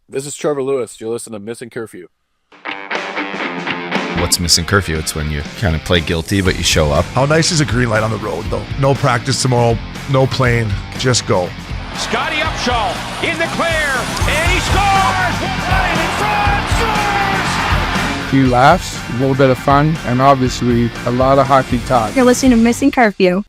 This is Trevor Lewis. You're listening to Missin Curfew. What's Missin Curfew? It's when you kind of play guilty, but you show up. How nice is a green light on the road, though? No practice tomorrow, no plane, just go. Scotty Upshaw in the clear, and he scores! Right in front, scores! A few laughs, a little bit of fun, and obviously a lot of hockey talk. You're listening to Missin Curfew.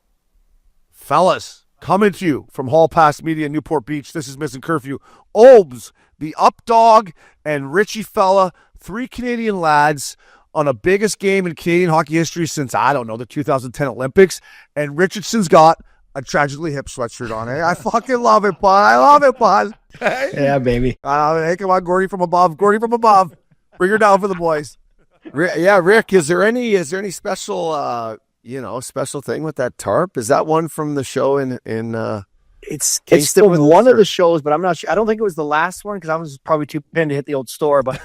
Fellas, coming to you from Hall Pass Media in Newport Beach, this is Missin Curfew. Obes, the Updog, and Richie Fella, three Canadian lads on a biggest game in Canadian hockey history since, I don't know, the 2010 Olympics. And Richardson's got a Tragically Hip sweatshirt on. Hey, I fucking love it, bud. I love it, bud. Hey. Yeah, baby. Hey, come on, Gordy from above. Gordy from above. Bring her down for the boys. Yeah, Rick, is there any special special thing with that tarp? Is that one from the show in It's Kingston from one of the shows, but I'm not sure. I don't think it was the last one because I was probably too pinned to hit the old store. But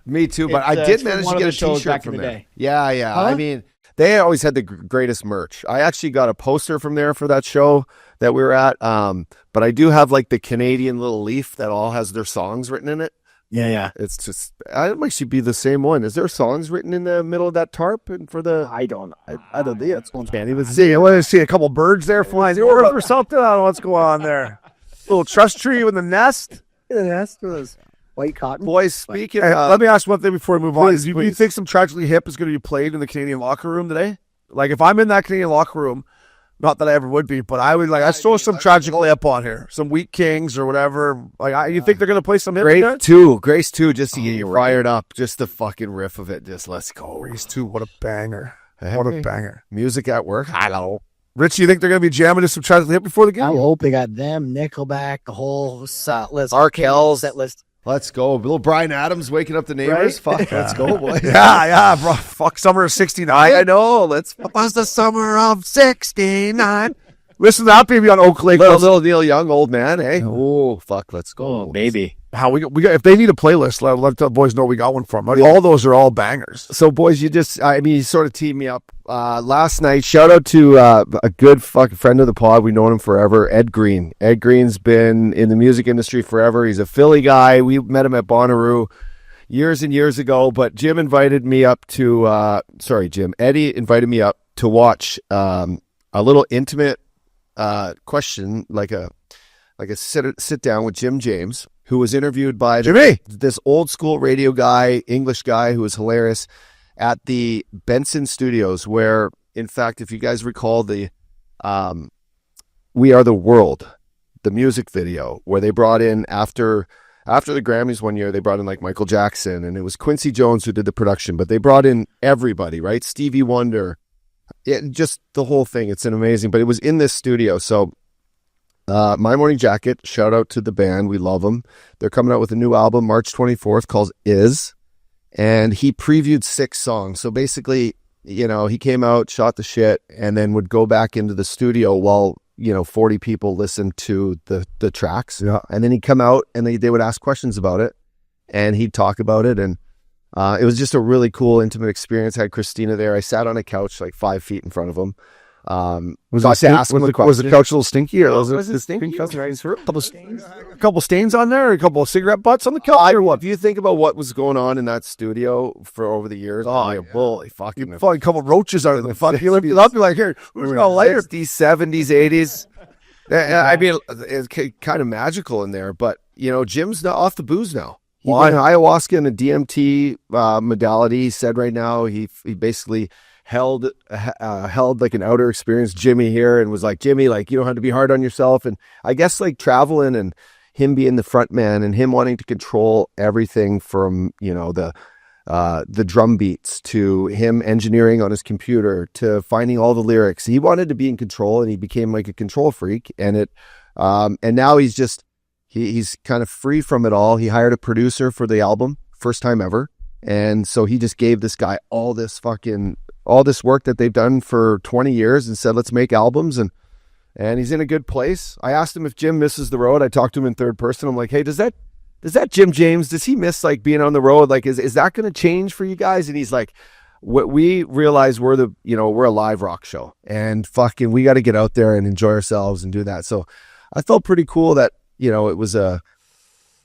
me too. But I did manage to get a T-shirt from there. Yeah. Huh? I mean, they always had the greatest merch. I actually got a poster from there for that show that we were at. But I do have like the Canadian little leaf that all has their songs written in it. Yeah. It's just, it might should be the same one. Is there songs written in the middle of that tarp? And for the, I don't know. I don't think it's going Can't even see. I want to see a couple birds there flying or something. I don't know what's going on there. Little trust tree with a nest. the nest with those white cotton. boys, speaking Hey, of, let me ask one thing before we move on. please, Do you please. think some Tragically Hip is going to be played in the Canadian locker room today? Like, if I'm in that Canadian locker room, not that I ever would be, but I would I throw some Tragically Hip on here, some Wheat Kings or whatever. You think they're going to play some hip? Grace 2, just to get you fired up, just the fucking riff of it, just let's go. Grace 2, what a banger! Hey, What a banger! music at work. Hello. Rich, you think they're going to be jamming to some Tragically Hip before the I game? hope they got them, Nickelback, the whole set list. Arkells. Set list. Let's go. Little Brian Adams waking up the neighbors. Right? Fuck, let's go, boys. Yeah, bro. Fuck, summer of '69. I know. It was the summer of '69. Listen to that baby on Oak Lake. little Neil Young, old man, hey. Oh, fuck, let's go. Baby. How we got, if they need a playlist, let the boys know we got one from. All those are all bangers. So, boys, you sort of teed me up. Last night, shout out to a good fucking friend of the pod. We've known him forever, Ed Green. Ed Green's been in the music industry forever. He's a Philly guy. We met him at Bonnaroo years and years ago, but Eddie invited me up to watch a little intimate question, like a sit down with Jim James, who was interviewed by this old school radio guy, English guy who was hilarious at the Benson Studios, where, in fact, if you guys recall the We Are the World, the music video, where they brought in after the Grammys one year, they brought in like Michael Jackson, and it was Quincy Jones who did the production, but they brought in everybody, right? Stevie Wonder, just the whole thing. It's an amazing, but it was in this studio. So My Morning Jacket, shout out to the band. We love them. They're coming out with a new album March 24th called Is, and he previewed 6 songs. So basically, he came out, shot the shit, and then would go back into the studio while 40 people listened to the tracks. Yeah. And then he'd come out and they would ask questions about it, and he'd talk about it. And it was just a really cool, intimate experience. I had Christina there. I sat on a couch like 5 feet in front of him. Was the couch a little stinky, or was it stinky? A couple stains on there, or a couple of cigarette butts on the couch, or what? If you think about what was going on in that studio for over the years, holy fucking, You find a couple roaches out of the fuck. You'll be like, here, who's going to lighter? 60s, 70s, 80s. I mean, it's kind of magical in there, but Jim's not off the booze now. He's on ayahuasca and a DMT modality. He said right now he basically held like an outer experience Jimmy here, and was like, Jimmy, like, you don't have to be hard on yourself. And I guess like traveling and him being the front man and him wanting to control everything from the drum beats to him engineering on his computer to finding all the lyrics. He wanted to be in control, and he became like a control freak. And and now he's just he's kind of free from it all. He hired a producer for the album, first time ever, and so he just gave this guy all this work that they've done for 20 years and said, let's make albums. And he's in a good place. I asked him if Jim misses the road. I talked to him in third person. I'm like, hey, does that Jim James, does he miss like being on the road? Like, is that going to change for you guys? And he's like, what we realize we're a live rock show, and fucking, we got to get out there and enjoy ourselves and do that. So I felt pretty cool that, it was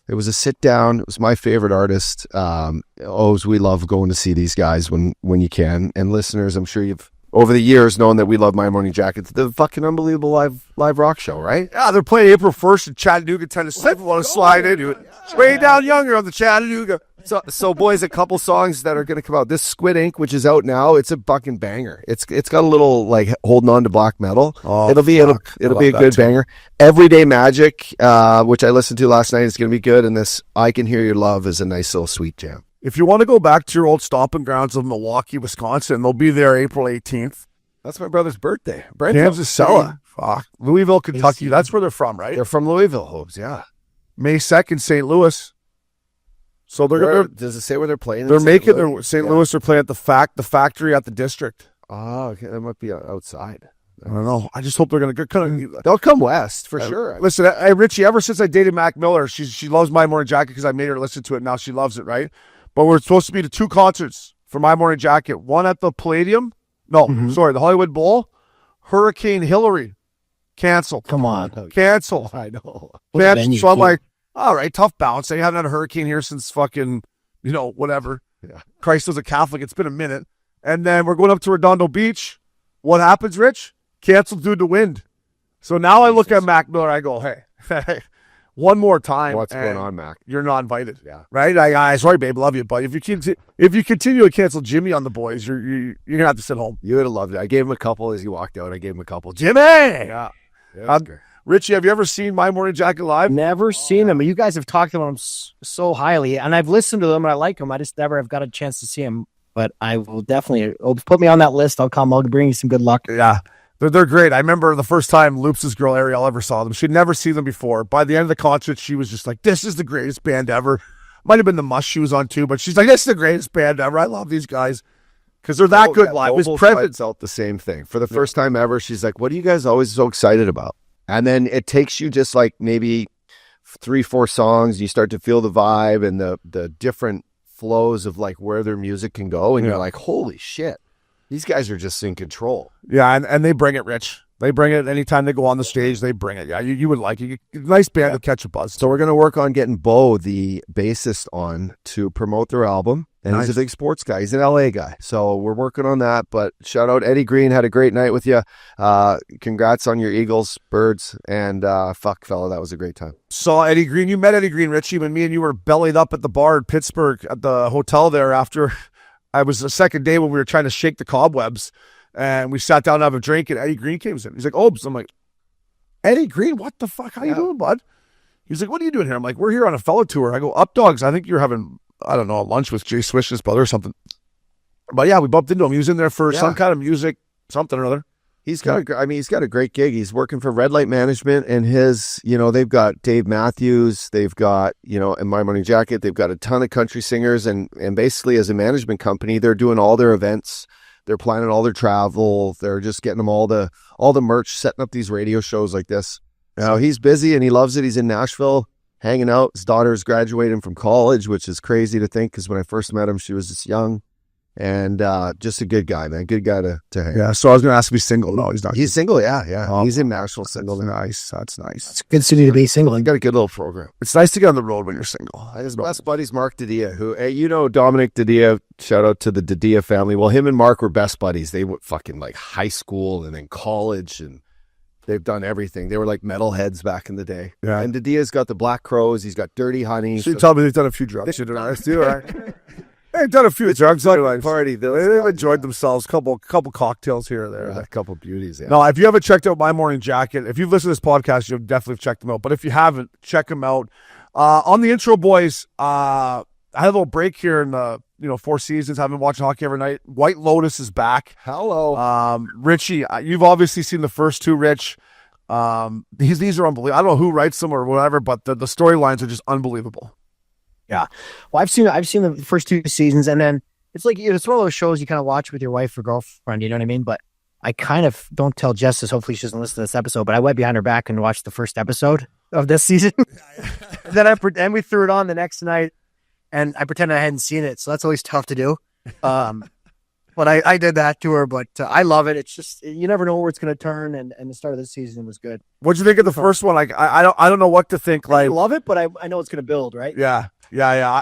It was a sit down. It was my favorite artist. We love going to see these guys when you can. And listeners, I'm sure you've over the years known that we love My Morning Jacket. The fucking unbelievable live rock show, right? Yeah, they're playing April 1st in Chattanooga, Tennessee. If you want to slide into it. Way down younger on the Chattanooga. So boys, a couple songs that are going to come out. This Squid Ink, which is out now, it's a fucking banger. It's got a little like holding on to black metal. Oh, it'll be a good banger. Everyday Magic, which I listened to last night, is going to be good. And this I Can Hear Your Love is a nice little sweet jam. If you want to go back to your old stomping grounds of Milwaukee, Wisconsin, they'll be there April 18th. That's my brother's birthday. Kansas Cella. Fuck. Louisville, Kentucky. That's where they're from, right? They're from Louisville, Hobbs, yeah. May 2nd, St. Louis. So Does it say where they're playing? They're making their St. Louis. They're playing at the factory at the district. Oh, okay. That might be outside. I don't know. I just hope they're going to They'll come west for sure. Listen, Richie, ever since I dated Mac Miller, she loves My Morning Jacket because I made her listen to it. Now she loves it, right? But we're supposed to be to 2 concerts for My Morning Jacket. One at the Palladium. No, the Hollywood Bowl. Hurricane Hillary. Cancel. Come on. Cancel. I know. Cancel. So I'm like, all right, tough bounce. They haven't had a hurricane here since fucking, whatever. Yeah. Christ was a Catholic. It's been a minute. And then we're going up to Redondo Beach. What happens, Rich? Canceled due to wind. So now I look at Mac Miller. I go, hey, one more time. What's going on, Mac? You're not invited. Yeah. Right? I sorry, babe. Love you. But if you continue to cancel Jimmy on the boys, you're going to have to sit home. You would have loved it. I gave him a couple as he walked out. I gave him a couple. Jimmy! Yeah. That's great. Richie, have you ever seen My Morning Jacket live? Never seen them. You guys have talked about them so highly, and I've listened to them and I like them. I just never have got a chance to see them. But I will definitely put me on that list. I'll come. I'll bring you some good luck. Yeah, they're great. I remember the first time Loops' girl Ariel ever saw them. She'd never seen them before. By the end of the concert, she was just like, "This is the greatest band ever." Might have been the Mush she was on too, but she's like, "This is the greatest band ever. I love these guys." Because they're that good live. It was Previn out the same thing. For the first time ever, she's like, "What are you guys always so excited about?" And then it takes you just like maybe 3-4 songs. You start to feel the vibe and the different flows of like where their music can go. And you're like, holy shit, these guys are just in control. Yeah, and they bring it, Rich. They bring it anytime they go on the stage. They bring it. Yeah, you would like it. Nice band to catch a buzz. So we're going to work on getting Bo, the bassist, on to promote their album. And he's a big sports guy. He's an LA guy. So we're working on that. But shout out Eddie Green. Had a great night with you. Congrats on your Eagles, Birds. And fuck, fella, that was a great time. Saw Eddie Green. You met Eddie Green, Richie, when me and you were bellied up at the bar in Pittsburgh at the hotel there after I was the second day when we were trying to shake the cobwebs. And we sat down to have a drink, and Eddie Green came in. He's like, "Oh," I'm like, "Eddie Green, what the fuck? How you doing, bud?" He's like, "What are you doing here?" I'm like, "We're here on a fellow tour." I go, "Up Dogs, I think you're having, I don't know, lunch with Jay Swish's brother or something." But yeah, we bumped into him. He was in there for some kind of music, something or other. He's got he's got a great gig. He's working for Red Light Management, and they've got Dave Matthews, they've got, in My Morning Jacket, they've got a ton of country singers, and basically as a management company, they're doing all their events. They're planning all their travel. They're just getting them all the merch, setting up these radio shows like this. Now he's busy and he loves it. He's in Nashville hanging out. His daughter's graduating from college, which is crazy to think because when I first met him, she was just young. And just a good guy, man. Good guy to hang. Yeah, so I was going to ask if he's single. No, he's not. He's single, yeah. He's in Nashville single. That's nice. That's nice. It's a good city to be single. He's got a good little program. It's nice to get on the road when you're single. His best buddy's Mark Didia, who, Dominic Didia, shout out to the Didia family. Well, him and Mark were best buddies. They were fucking like high school and then college, and they've done everything. They were like metalheads back in the day. Yeah. And Didia's got the Black Crows. He's got Dirty Honey. So you tell me they've done a few drugs. They've done a few drugs on your party. They've enjoyed themselves. Couple cocktails here or there. Yeah, a couple beauties. Yeah. No, if you haven't checked out My Morning Jacket, if you've listened to this podcast, you've definitely checked them out. But if you haven't, check them out. On the intro, boys, I had a little break here in the 4 seasons. I've been watching hockey every night. White Lotus is back. Hello, Richie. You've obviously seen the first 2, Rich. These are unbelievable. I don't know who writes them or whatever, but the storylines are just unbelievable. Yeah. Well, I've seen the first 2 seasons, and then it's like, it's one of those shows you kind of watch with your wife or girlfriend, you know what I mean? But I kind of don't tell Jess this. Hopefully she doesn't listen to this episode, but I went behind her back and watched the first episode of this season. Then we threw it on the next night, and I pretended I hadn't seen it. So that's always tough to do. But But I did that to her. But I love it. It's just you never know where it's going to turn. And the start of the season was good. What'd you think of the first one? Like, I don't know what to think. I Like, love it, but I know it's going to build, right? yeah.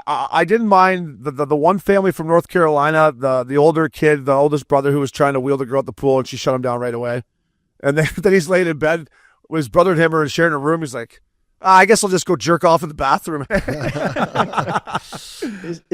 I didn't mind the one family from North Carolina, the older kid, the oldest brother who was trying to wheel the girl at the pool, and she shut him down right away. And then he's laying in bed with his brother and him are sharing a room. He's like, I guess I'll just go jerk off in the bathroom. Is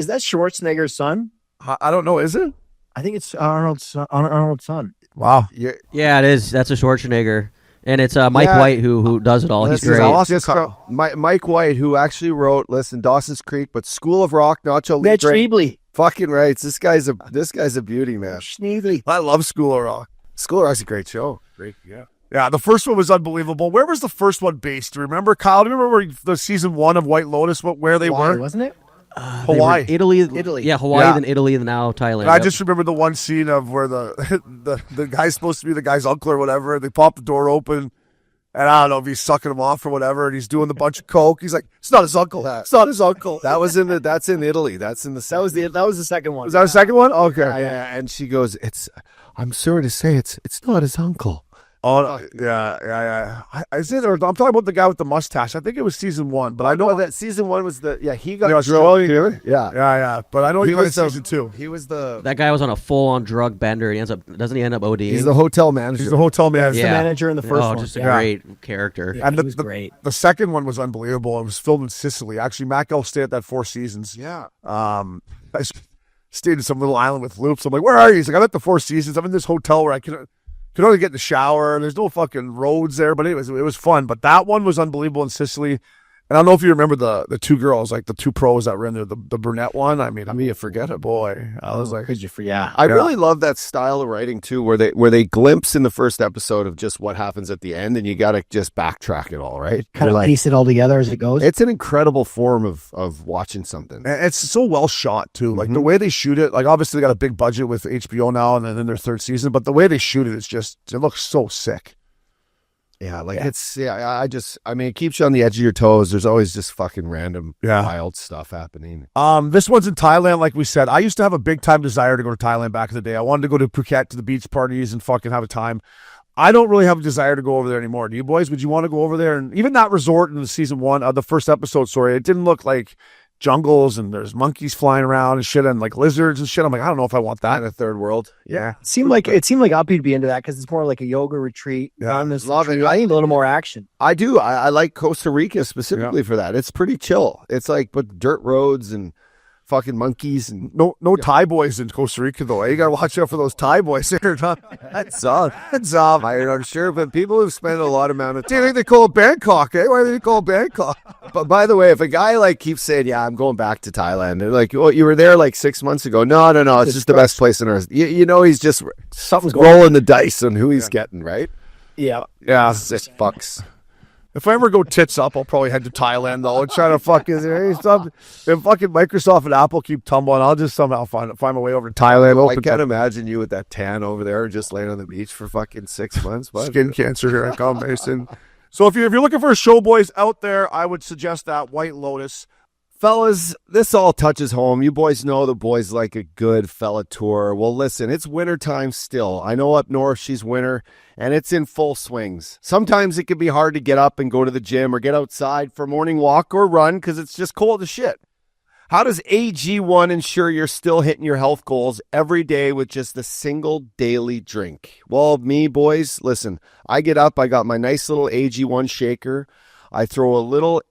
that Schwarzenegger's son? I don't know. Is it? I think it's Arnold's son. Wow. Yeah, it is. That's a Schwarzenegger. And it's Mike Yeah. White who does it all. He's This is great. awesome. Mike White, who actually wrote, listen, Dawson's Creek, but School of Rock, Nacho Mitch Libre. Schneebly. Fucking right. This guy's a beauty, man. Schneebly. I love School of Rock. School of Rock's a great show. Great, yeah. Yeah, the first one was unbelievable. Where was the first one based? Do you remember, Kyle? Do you remember where the season 1 of White Lotus, where they Hawaii, were? wasn't it? Hawaii. Italy. Yeah, Hawaii, Yeah. then Italy, then now Thailand. And I Yep. just remember the one scene of where the guy's supposed to be the guy's uncle or whatever. They pop the door open, and I don't know if he's sucking him off or whatever, and he's doing the bunch of coke. He's like, "It's not his uncle. It's not his uncle." That's in Italy. That's in the That was the second one. Was that a second one? Okay. Yeah, and she goes, I'm sorry to say it's not his uncle. Oh, yeah. Is it? Or I'm talking about the guy with the mustache. I think it was season 1, but I know that season 1 was he got The Australian? Yeah. Yeah. But I know he was the- season 2. He was the That guy was on a full-on drug bender. He doesn't he end up ODing? he's the hotel manager. He's the hotel manager. Yeah. the manager in the first one. Just a Yeah. great character. Yeah, And he was great. The second one was unbelievable. It was filmed in Sicily. Actually, Matt Gelf stayed at that 4 seasons. Yeah. I stayed in some little island with loops. I'm like, where are you? He's like, I'm at the 4 seasons. I'm in this hotel where I can only get in the shower. There's no fucking roads there, but it was fun. But that one was unbelievable in Sicily. And I don't know if you remember the 2 girls, like the 2 pros that were in there, the brunette one. I mean, you forget it, boy. I was like, I really love that style of writing too, where they glimpse in the first episode of just what happens at the end, and you got to just backtrack it all, right? Kind of piece it all together as it goes. It's an incredible form of watching something. and it's so well shot too. Like the way they shoot it, like obviously they got a big budget with HBO now and then in their 3rd season, but the way they shoot it, it looks so sick. Yeah, it keeps you on the edge of your toes. There's always just fucking random wild stuff happening. This one's in Thailand, like we said. I used to have a big time desire to go to Thailand back in the day. I wanted to go to Phuket to the beach parties and fucking have a time. I don't really have a desire to go over there anymore. Do you boys? Would you want to go over there? And even that resort in the season 1, the first episode, sorry, it didn't look like jungles and there's monkeys flying around and shit and like lizards and shit. I'm like, I don't know if I want that in a third world. Yeah. It seemed like Uppy'd be into that because it's more like a yoga retreat. Yeah. On this Love it. retreat. I need a little more action. I do. I like Costa Rica specifically for that. It's pretty chill. It's like, but dirt roads and fucking monkeys and No Thai boys in Costa Rica though. You gotta watch out for those Thai boys. that's off. I'm sure, but people who've spent a lot of amount of Do you time. think they call it Bangkok, eh? Why do they call it Bangkok? But by the way, if a guy like keeps saying, "Yeah, I'm going back to Thailand," they're like, "Oh, you were there like 6 months ago." No, it's just the best place on earth. You know, he's just Something's going rolling the dice on who he's getting, right? Yeah. Yeah. Six bucks. If I ever go tits up, I'll probably head to Thailand though and try to fucking if fucking Microsoft and Apple keep tumbling, I'll just somehow find my way over to Thailand. I can't imagine you with that tan over there, just laying on the beach for fucking 6 months. What? Skin cancer, here I come, Mason. So if you're looking for a show, boys, out there, I would suggest that White Lotus. Fellas, this all touches home. You boys know the boys like a good fella tour. Well, listen, it's wintertime still. I know up north she's winter, and it's in full swings. Sometimes it can be hard to get up and go to the gym or get outside for a morning walk or run because it's just cold as shit. How does AG1 ensure you're still hitting your health goals every day with just a single daily drink? Well, me, boys, listen, I get up, I got my nice little AG1 shaker. I throw a little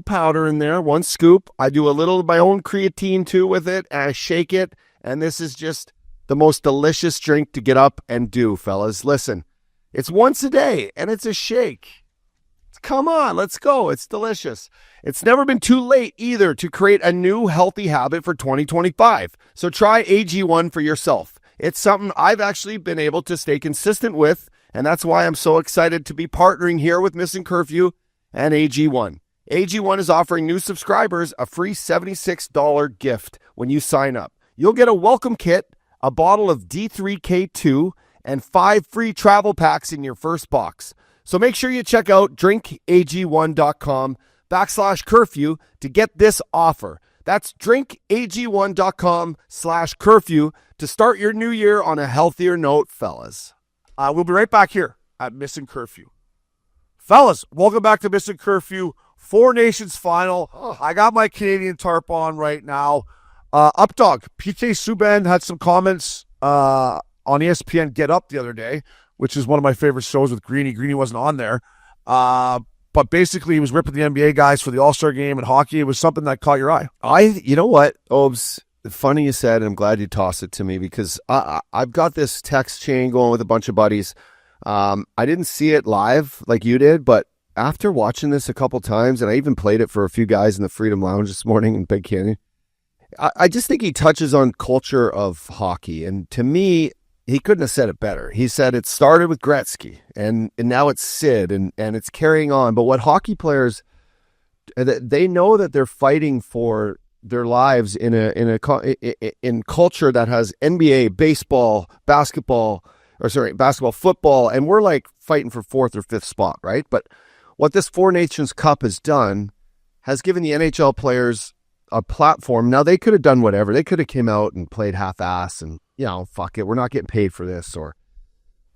powder in there, 1 scoop. I do a little of my own creatine too with it, and I shake it. And this is just the most delicious drink to get up and do, fellas. Listen, it's once a day, and it's a shake. Come on, let's go. It's delicious. It's never been too late either to create a new healthy habit for 2025. So try AG1 for yourself. It's something I've actually been able to stay consistent with, and that's why I'm so excited to be partnering here with Missin Curfew and AG1. AG1 is offering new subscribers a free $76 gift when you sign up. You'll get a welcome kit, a bottle of D3K2, and 5 free travel packs in your first box. So make sure you check out drinkag1.com/curfew to get this offer. That's drinkag1.com/curfew to start your new year on a healthier note, fellas. We'll be right back here at Missin Curfew. Fellas, welcome back to Missin Curfew. Four Nations final. I got my Canadian tarp on right now. Updog, PK Subban had some comments on ESPN Get Up the other day, which is one of my favorite shows with Greeny. Greeny wasn't on there. But basically, he was ripping the NBA guys for the All-Star game and hockey. It was something that caught your eye. You know what, Obes? Funny you said, and I'm glad you tossed it to me because I've got this text chain going with a bunch of buddies. I didn't see it live like you did, but after watching this a couple times, and I even played it for a few guys in the Freedom Lounge this morning in Big Canyon, I just think he touches on culture of hockey. And to me, he couldn't have said it better. He said it started with Gretzky, and now it's Sid, and it's carrying on. But what hockey players, they know that they're fighting for their lives in culture that has NBA, baseball, basketball, football, and we're like fighting for fourth or fifth spot, right? But what this Four Nations Cup has done has given the NHL players a platform. Now, they could have done whatever. They could have came out and played half-ass and, fuck it, we're not getting paid for this.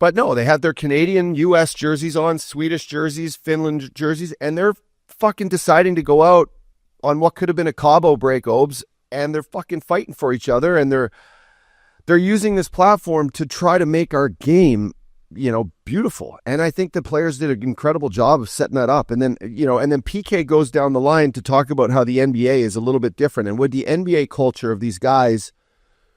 But no, they have their Canadian, U.S. jerseys on, Swedish jerseys, Finland jerseys, and they're fucking deciding to go out on what could have been a Cabo break, Obes, and they're fucking fighting for each other, and they're using this platform to try to make our game, beautiful. And I think the players did an incredible job of setting that up. And then, PK goes down the line to talk about how the NBA is a little bit different. And with the NBA culture of these guys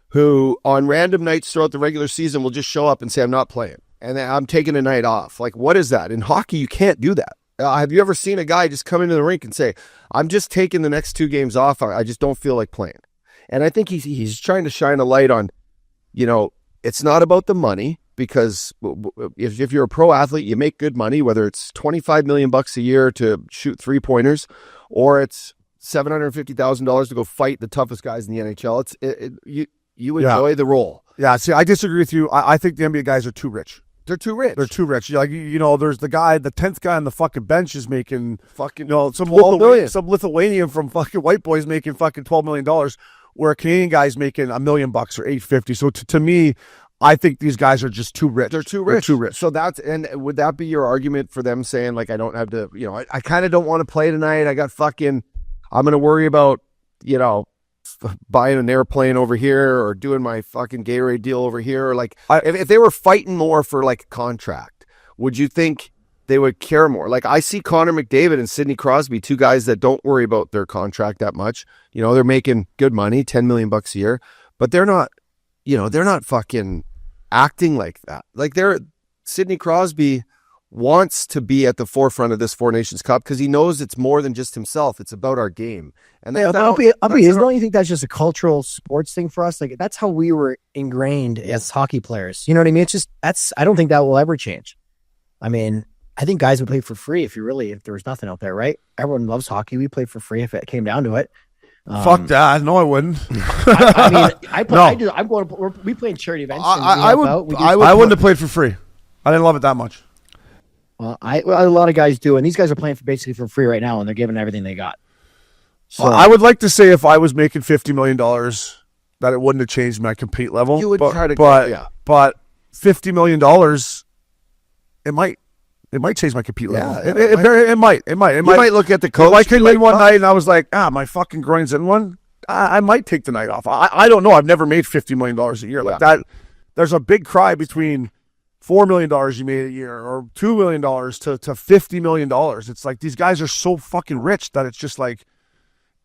who on random nights throughout the regular season will just show up and say, I'm not playing and I'm taking a night off. Like, what is that? In hockey, you can't do that. Have you ever seen a guy just come into the rink and say, I'm just taking the next 2 games off. I just don't feel like playing. And I think he's trying to shine a light on, it's not about the money, because if you're a pro athlete, you make good money, whether it's $25 million a year to shoot 3-pointers or it's $750,000 to go fight the toughest guys in the NHL. You enjoy the role. Yeah, see, I disagree with you. I think the NBA guys are too rich. They're too rich. There's the guy, the 10th guy on the fucking bench is making fucking, some Lithuanian from fucking White Boys making fucking $12 million, where a Canadian guy's making $1 million or $850. So to me, I think these guys are just too rich. They're too rich. So would that be your argument for them saying, like, I don't have to, I kind of don't want to play tonight. I'm going to worry about, buying an airplane over here or doing my fucking Gatorade deal over here. Or like, if they were fighting more for like a contract, would you think they would care more? Like, I see Connor McDavid and Sidney Crosby, 2 guys that don't worry about their contract that much. They're making good money, $10 million a year, but they're not, they're not fucking acting like that. Like, Sidney Crosby wants to be at the forefront of this Four Nations Cup because he knows it's more than just himself. It's about our game. And don't you think that's just a cultural sports thing for us? Like, that's how we were ingrained as hockey players. You know what I mean? It's just, I don't think that will ever change. I mean, I think guys would play for free if there was nothing out there, right? Everyone loves hockey. We play for free if it came down to it. Fuck that. No, I wouldn't. We play in charity events. I wouldn't have played for free. I didn't love it that much. Well, a lot of guys do, and these guys are playing basically for free right now, and they're giving everything they got. So I would like to say if I was making $50 million, that it wouldn't have changed my compete level. You would try to, but $50 million, it might change my compete level. Yeah, it might. You might look at the coach. If I came in one night and I was like, my fucking groin's in one, I might take the night off. I don't know. I've never made $50 million a year like that. There's a big cry between $4 million you made a year or $2 million to $50 million. It's like these guys are so fucking rich that it's just like,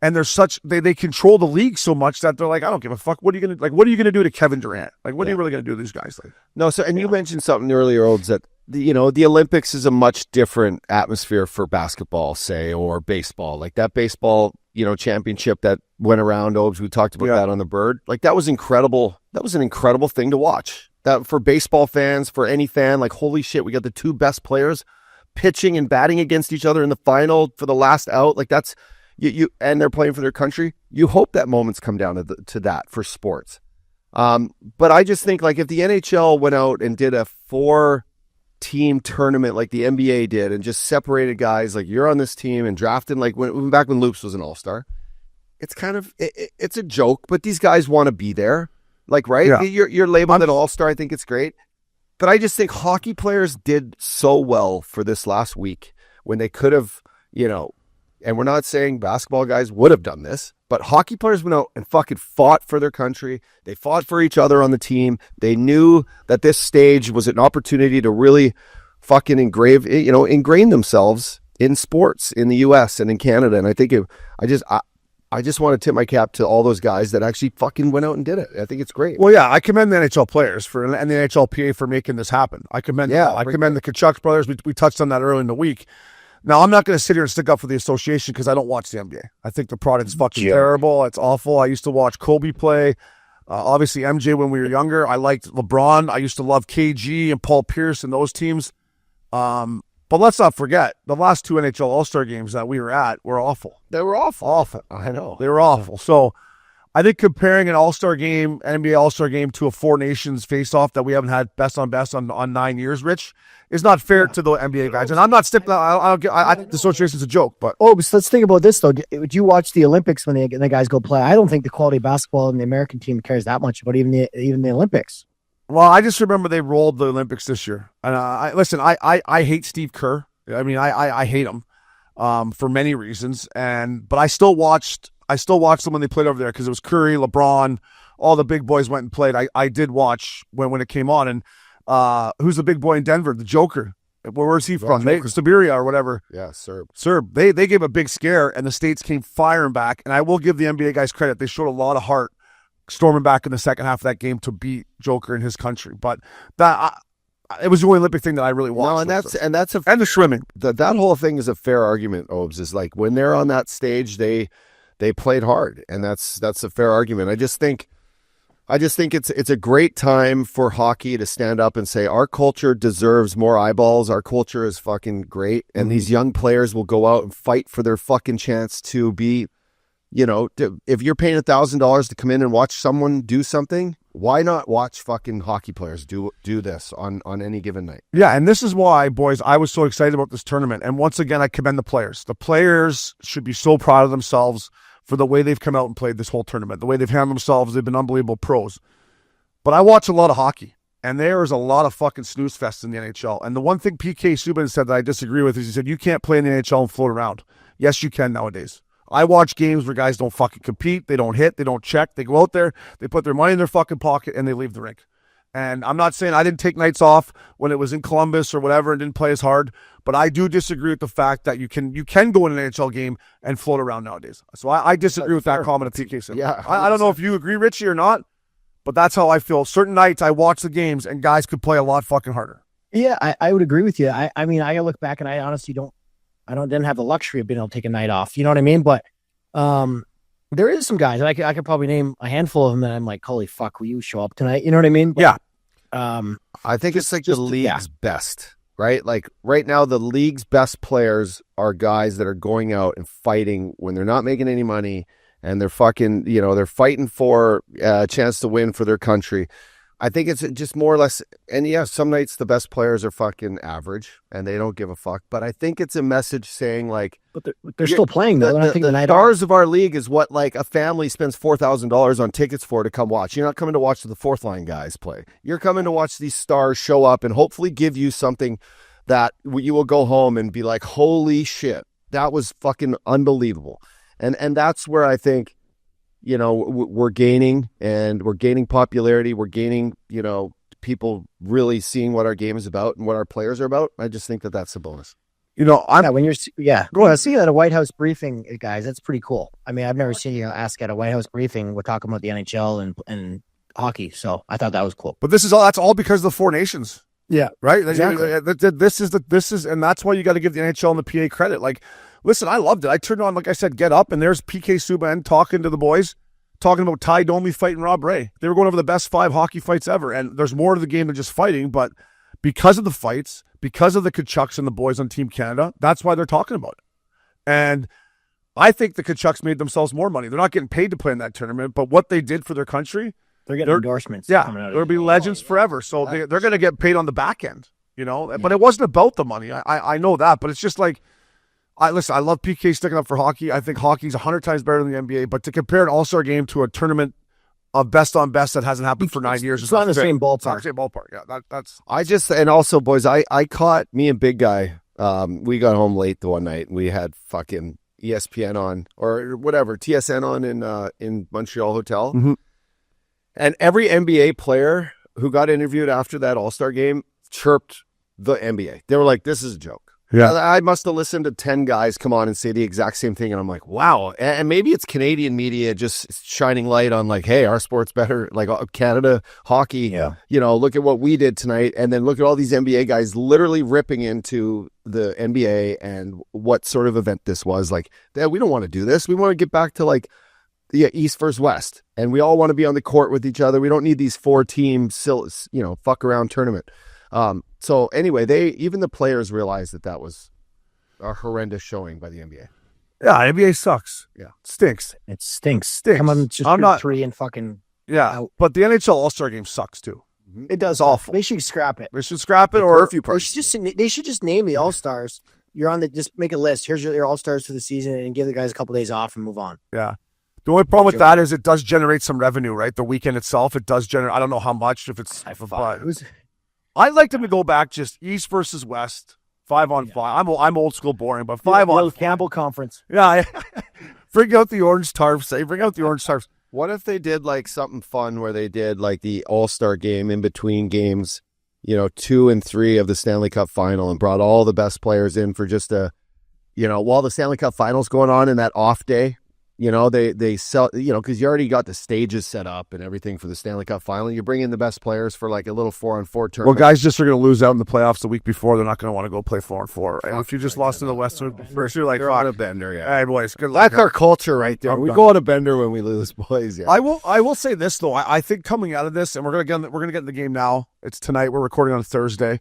and they're they control the league so much that they're like, I don't give a fuck. What are you gonna do to Kevin Durant? Like, what are you really gonna do to these guys? Like, no. So, and you mentioned something earlier, Olds, that the Olympics is a much different atmosphere for basketball, say, or baseball. Like that baseball, championship that went around, Obes. We talked about that on the Bird. Like, that was incredible. That was an incredible thing to watch. That for baseball fans, for any fan, like, holy shit, we got the 2 best players pitching and batting against each other in the final for the last out. Like, that's and they're playing for their country. You hope that moments come down to that for sports. But I just think, like, if the NHL went out and did a 4-team tournament like the NBA did and just separated guys, like, you're on this team and drafted, like back when Loops was an all-star, it's kind of it's a joke, but these guys want to be there. Like, right? Yeah. You're labeled an all-star. I think it's great. But I just think hockey players did so well for this last week when they could have, and we're not saying basketball guys would have done this, but hockey players went out and fucking fought for their country. They fought for each other on the team. They knew that this stage was an opportunity to really fucking ingrain themselves in sports in the U.S. and in Canada. And I think I just want to tip my cap to all those guys that actually fucking went out and did it. I think it's great. Well, yeah, I commend the NHL players and the NHLPA for making this happen. I commend I commend the Kachuk brothers. We touched on that earlier in the week. Now, I'm not going to sit here and stick up for the association because I don't watch the NBA. I think the product's fucking terrible. It's awful. I used to watch Kobe play. Obviously, MJ when we were younger. I liked LeBron. I used to love KG and Paul Pierce and those teams. But let's not forget, the last 2 NHL All-Star games that we were at were awful. They were awful. Awful. I know. They were awful. So I think comparing an All-Star game, NBA All-Star game to a Four Nations face-off that we haven't had best on 9 years, Rich, is not fair to the NBA guys. And I'm not sticking. I think the association's a joke. But so let's think about this though. Would you watch the Olympics when the guys go play? I don't think the quality of basketball in the American team cares that much about even the Olympics. Well, I just remember they rolled the Olympics this year. And I hate Steve Kerr. I mean, I hate him for many reasons. But I still watched them when they played over there because it was Curry, LeBron, all the big boys went and played. I did watch when it came on. And who's the big boy in Denver? The Joker. Where's he from? Siberia or whatever. Yeah, Serb. They gave a big scare, and the States came firing back. And I will give the NBA guys credit. They showed a lot of heart storming back in the second half of that game to beat Joker in his country. But it was the only Olympic thing that I really watched. No, and the swimming. That whole thing is a fair argument, Obes. Is like when they're on that stage, they played hard, and that's a fair argument. I just think it's a great time for hockey to stand up and say our culture deserves more eyeballs. Our culture is fucking great, and these young players will go out and fight for their fucking chance to be. If you're paying $1,000 to come in and watch someone do something, why not watch fucking hockey players do this on any given night? Yeah, and this is why, boys, I was so excited about this tournament. And once again, I commend the players. The players should be so proud of themselves for the way they've come out and played this whole tournament, the way they've handled themselves. They've been unbelievable pros. But I watch a lot of hockey, and there is a lot of fucking snooze fests in the NHL. And the one thing PK Subban said that I disagree with is he said, you can't play in the NHL and float around. Yes, you can nowadays. I watch games where guys don't fucking compete, they don't hit, they don't check, they go out there, they put their money in their fucking pocket, and they leave the rink. And I'm not saying I didn't take nights off when it was in Columbus or whatever and didn't play as hard, but I do disagree with the fact that you can go in an NHL game and float around nowadays. So I disagree with that comment of PK said. Yeah, I don't know if you agree, Richie, or not, but that's how I feel. Certain nights I watch the games and guys could play a lot fucking harder. Yeah, I would agree with you. I mean, I look back and I honestly didn't have the luxury of being able to take a night off. You know what I mean? But there is some guys, and I could probably name a handful of them that I'm like, holy fuck, will you show up tonight? You know what I mean? But, yeah. I think it's like the league's best, right? Like right now, the league's best players are guys that are going out and fighting when they're not making any money and they're fucking, they're fighting for a chance to win for their country. I think it's just more or less, and yeah, some nights the best players are fucking average and they don't give a fuck. But I think it's a message saying like, but they're still playing though. The stars of our league is what like a family spends $4,000 on tickets for to come watch. You're not coming to watch the fourth line guys play. You're coming to watch these stars show up and hopefully give you something that you will go home and be like, holy shit, that was fucking unbelievable. And that's where I think, we're gaining popularity. We're gaining, people really seeing what our game is about and what our players are about. I just think that that's a bonus. Go ahead. See you at a White House briefing, guys. That's pretty cool. I mean, I've never seen you ask at a White House briefing. We're talking about the NHL and hockey. So I thought that was cool. But that's all because of the Four Nations. Yeah. Right. Exactly. This is, and that's why you got to give the NHL and the PA credit. Like, listen, I loved it. I turned on, like I said, Get Up, and there's PK Subban talking to the boys, talking about Ty Domi fighting Rob Ray. They were going over the best 5 hockey fights ever, and there's more to the game than just fighting, but because of the fights, because of the Kachucks and the boys on Team Canada, that's why they're talking about it. And I think the Kachucks made themselves more money. They're not getting paid to play in that tournament, but what they did for their country, they're getting endorsements. Yeah, they'll be legends forever. So they're going to get paid on the back end, But it wasn't about the money. I know that, but it's just like, I love PK sticking up for hockey. I think hockey's 100 times better than the NBA, but to compare an all-star game to a tournament of best on best that hasn't happened for 9 years. It's not in the same It's not ballpark. the same ballpark. Yeah, that's. and also, boys, I caught me and Big Guy. We got home late the one night. We had fucking ESPN on or whatever, TSN on in Montreal hotel. Mhm. And every NBA player who got interviewed after that All-Star game chirped the NBA. They were like, this is a joke. Yeah. I must have listened to 10 guys come on and say the exact same thing. And I'm like, wow. And maybe it's Canadian media just shining light on like, hey, our sport's better. Like Canada hockey, look at what we did tonight. And then look at all these NBA guys literally ripping into the NBA and what sort of event this was. Like, we don't want to do this. We want to get back to like East versus West. And we all want to be on the court with each other. We don't need these 4-team, fuck around tournament. So anyway, even the players realized that was a horrendous showing by the NBA. Yeah, NBA sucks. Yeah. Stinks. It stinks. Stinks. Come on, just I'm shoot not- 3 and fucking. Yeah, Out. but the NHL All-Star game sucks too. It does awful. They should scrap it. They should scrap it or curfew They should just name the All Stars. You're on just make a list. Here's your All Stars for the season, and give the guys a couple days off and move on. Yeah. The only problem with that is it does generate some revenue, right? The weekend itself, it does generate. I don't know how much. If it's, but I'd like them to go back just East versus West, 5-on-5. I'm old school boring, but 5-on-5. Campbell Conference. Yeah, bring out the orange tarps. Bring out the orange tarps. What if they did like something fun where they did like the All-Star game in between games, 2 and 3 of the Stanley Cup final and brought all the best players in for just while the Stanley Cup final's going on in that off day, they sell, because you already got the stages set up and everything for the Stanley Cup final. You bring in the best players for like a little 4-on-4 Well, tournament. guys just are going to lose out in the playoffs the week before. They're not going to want to go play 4-on-4. And if you just lost in the Western, first you're like, They're on a bender, yeah. Hey, boys, good luck. That's our culture right there. I'm We done. go on a bender when we lose, boys. Yeah. I will say this though. I think coming out of this, and we're gonna get in the game now. It's tonight. We're recording on Thursday.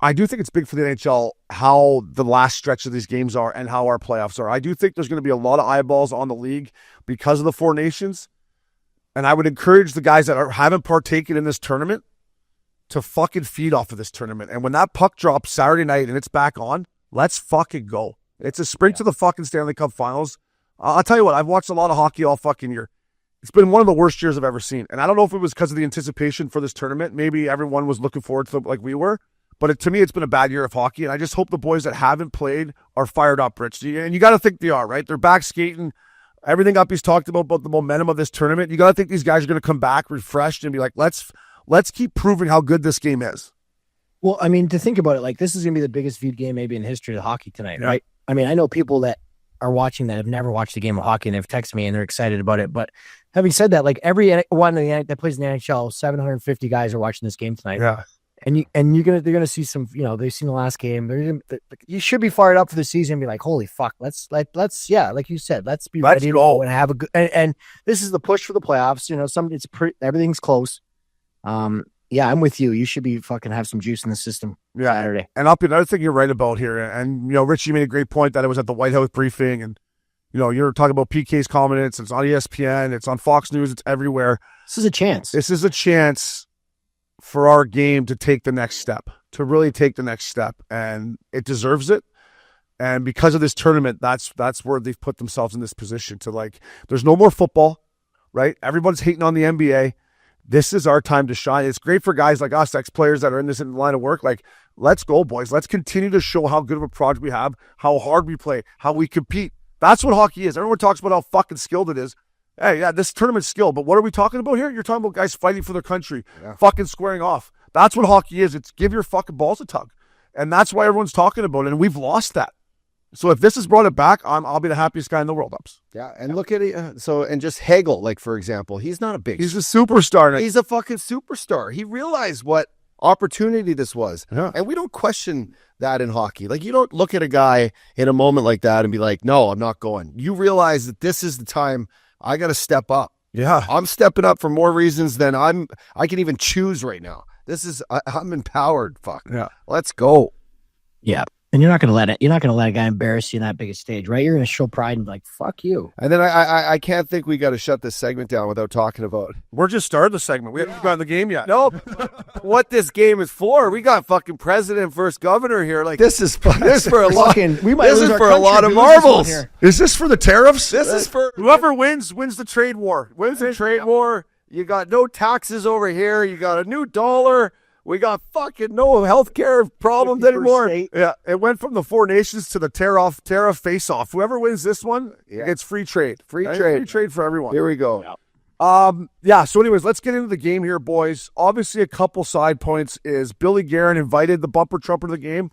I do think it's big for the NHL how the last stretch of these games are and how our playoffs are. I do think there's going to be a lot of eyeballs on the league because of the 4 nations, and I would encourage the guys that haven't partaken in this tournament to fucking feed off of this tournament. And when that puck drops Saturday night and it's back on, let's fucking go. It's a sprint to the fucking Stanley Cup Finals. I'll tell you what, I've watched a lot of hockey all fucking year. It's been one of the worst years I've ever seen. And I don't know if it was because of the anticipation for this tournament. Maybe everyone was looking forward to it like we were. But to me, it's been a bad year of hockey. And I just hope the boys that haven't played are fired up, Rich. And you got to think they are, right? They're back skating. Everything Uppy's talked about the momentum of this tournament. You got to think these guys are going to come back refreshed and be like, let's keep proving how good this game is. Well, I mean, to think about it, like this is going to be the biggest viewed game maybe in history of hockey tonight, Yeah. right? I mean, I know people that are watching that have never watched a game of hockey and they've texted me and they're excited about it. But having said that, like every one that plays in the NHL, 750 guys are watching this game tonight. Yeah. And they're gonna see some, they've seen the last game. You should be fired up for the season and be like, holy fuck, let's like you said, let's be Let's ready to go. go and have a good. And this is the push for the playoffs. Everything's close. Yeah, I'm with you. You should be fucking have some juice in the system Saturday. And Uppy, another thing you're right about here, and Rich, you made a great point that it was at the White House briefing, and you're talking about PK's comments. It's on ESPN, it's on Fox News, it's everywhere. This is a chance. This is a chance for our game to take the next step, to really take the next step, and it deserves it. And because of this tournament, that's where they've put themselves in this position to like. There's no more football, right? Everyone's hating on the NBA. This is our time to shine. It's great for guys like us, ex-players that are in this line of work. Like, let's go, boys. Let's continue to show how good of a project we have, how hard we play, how we compete. That's what hockey is. Everyone talks about how fucking skilled it is. Hey, yeah, this tournament's skill, but what are we talking about here? You're talking about guys fighting for their country, fucking squaring off. That's what hockey is. It's give your fucking balls a tug. And that's why everyone's talking about it, and we've lost that. So if this has brought it back, I'll be the happiest guy in the world, Ups. Yeah, and look at it. And just Hagel, like for example, he's not a big. He's a superstar. He's a fucking superstar. He realized what opportunity this was, Yeah. and we don't question that in hockey. Like you don't look at a guy in a moment like that and be like, "No, I'm not going." You realize that this is the time I got to step up. Yeah. I'm stepping up for more reasons than I can even choose right now. I'm empowered. Fuck. Yeah. Let's go. Yeah. And you're not going to let it. You're not going to let a guy embarrass you in that big a stage, right? You're going to show pride and be like, fuck you. And then I can't think we got to shut this segment down without talking about. We're just started the segment. We haven't gotten the game yet. Nope. What this game is for? We got fucking president versus governor here. Like this is for a lot. We might This lose is our for a country lot if of we lose this one marbles. here. Is this for the tariffs? This is for Whoever wins the trade war. wins the trade war. You got no taxes over here. You got a new dollar. We got fucking no healthcare problems 51st anymore. state. Yeah, it went from the four nations to the tariff face-off. Whoever wins this one, Yeah. it's free trade. Free Right? trade. Free trade for everyone. Here we go. So anyways, let's get into the game here, boys. Obviously, a couple side points is Billy Guerin invited the bumper trumper to the game.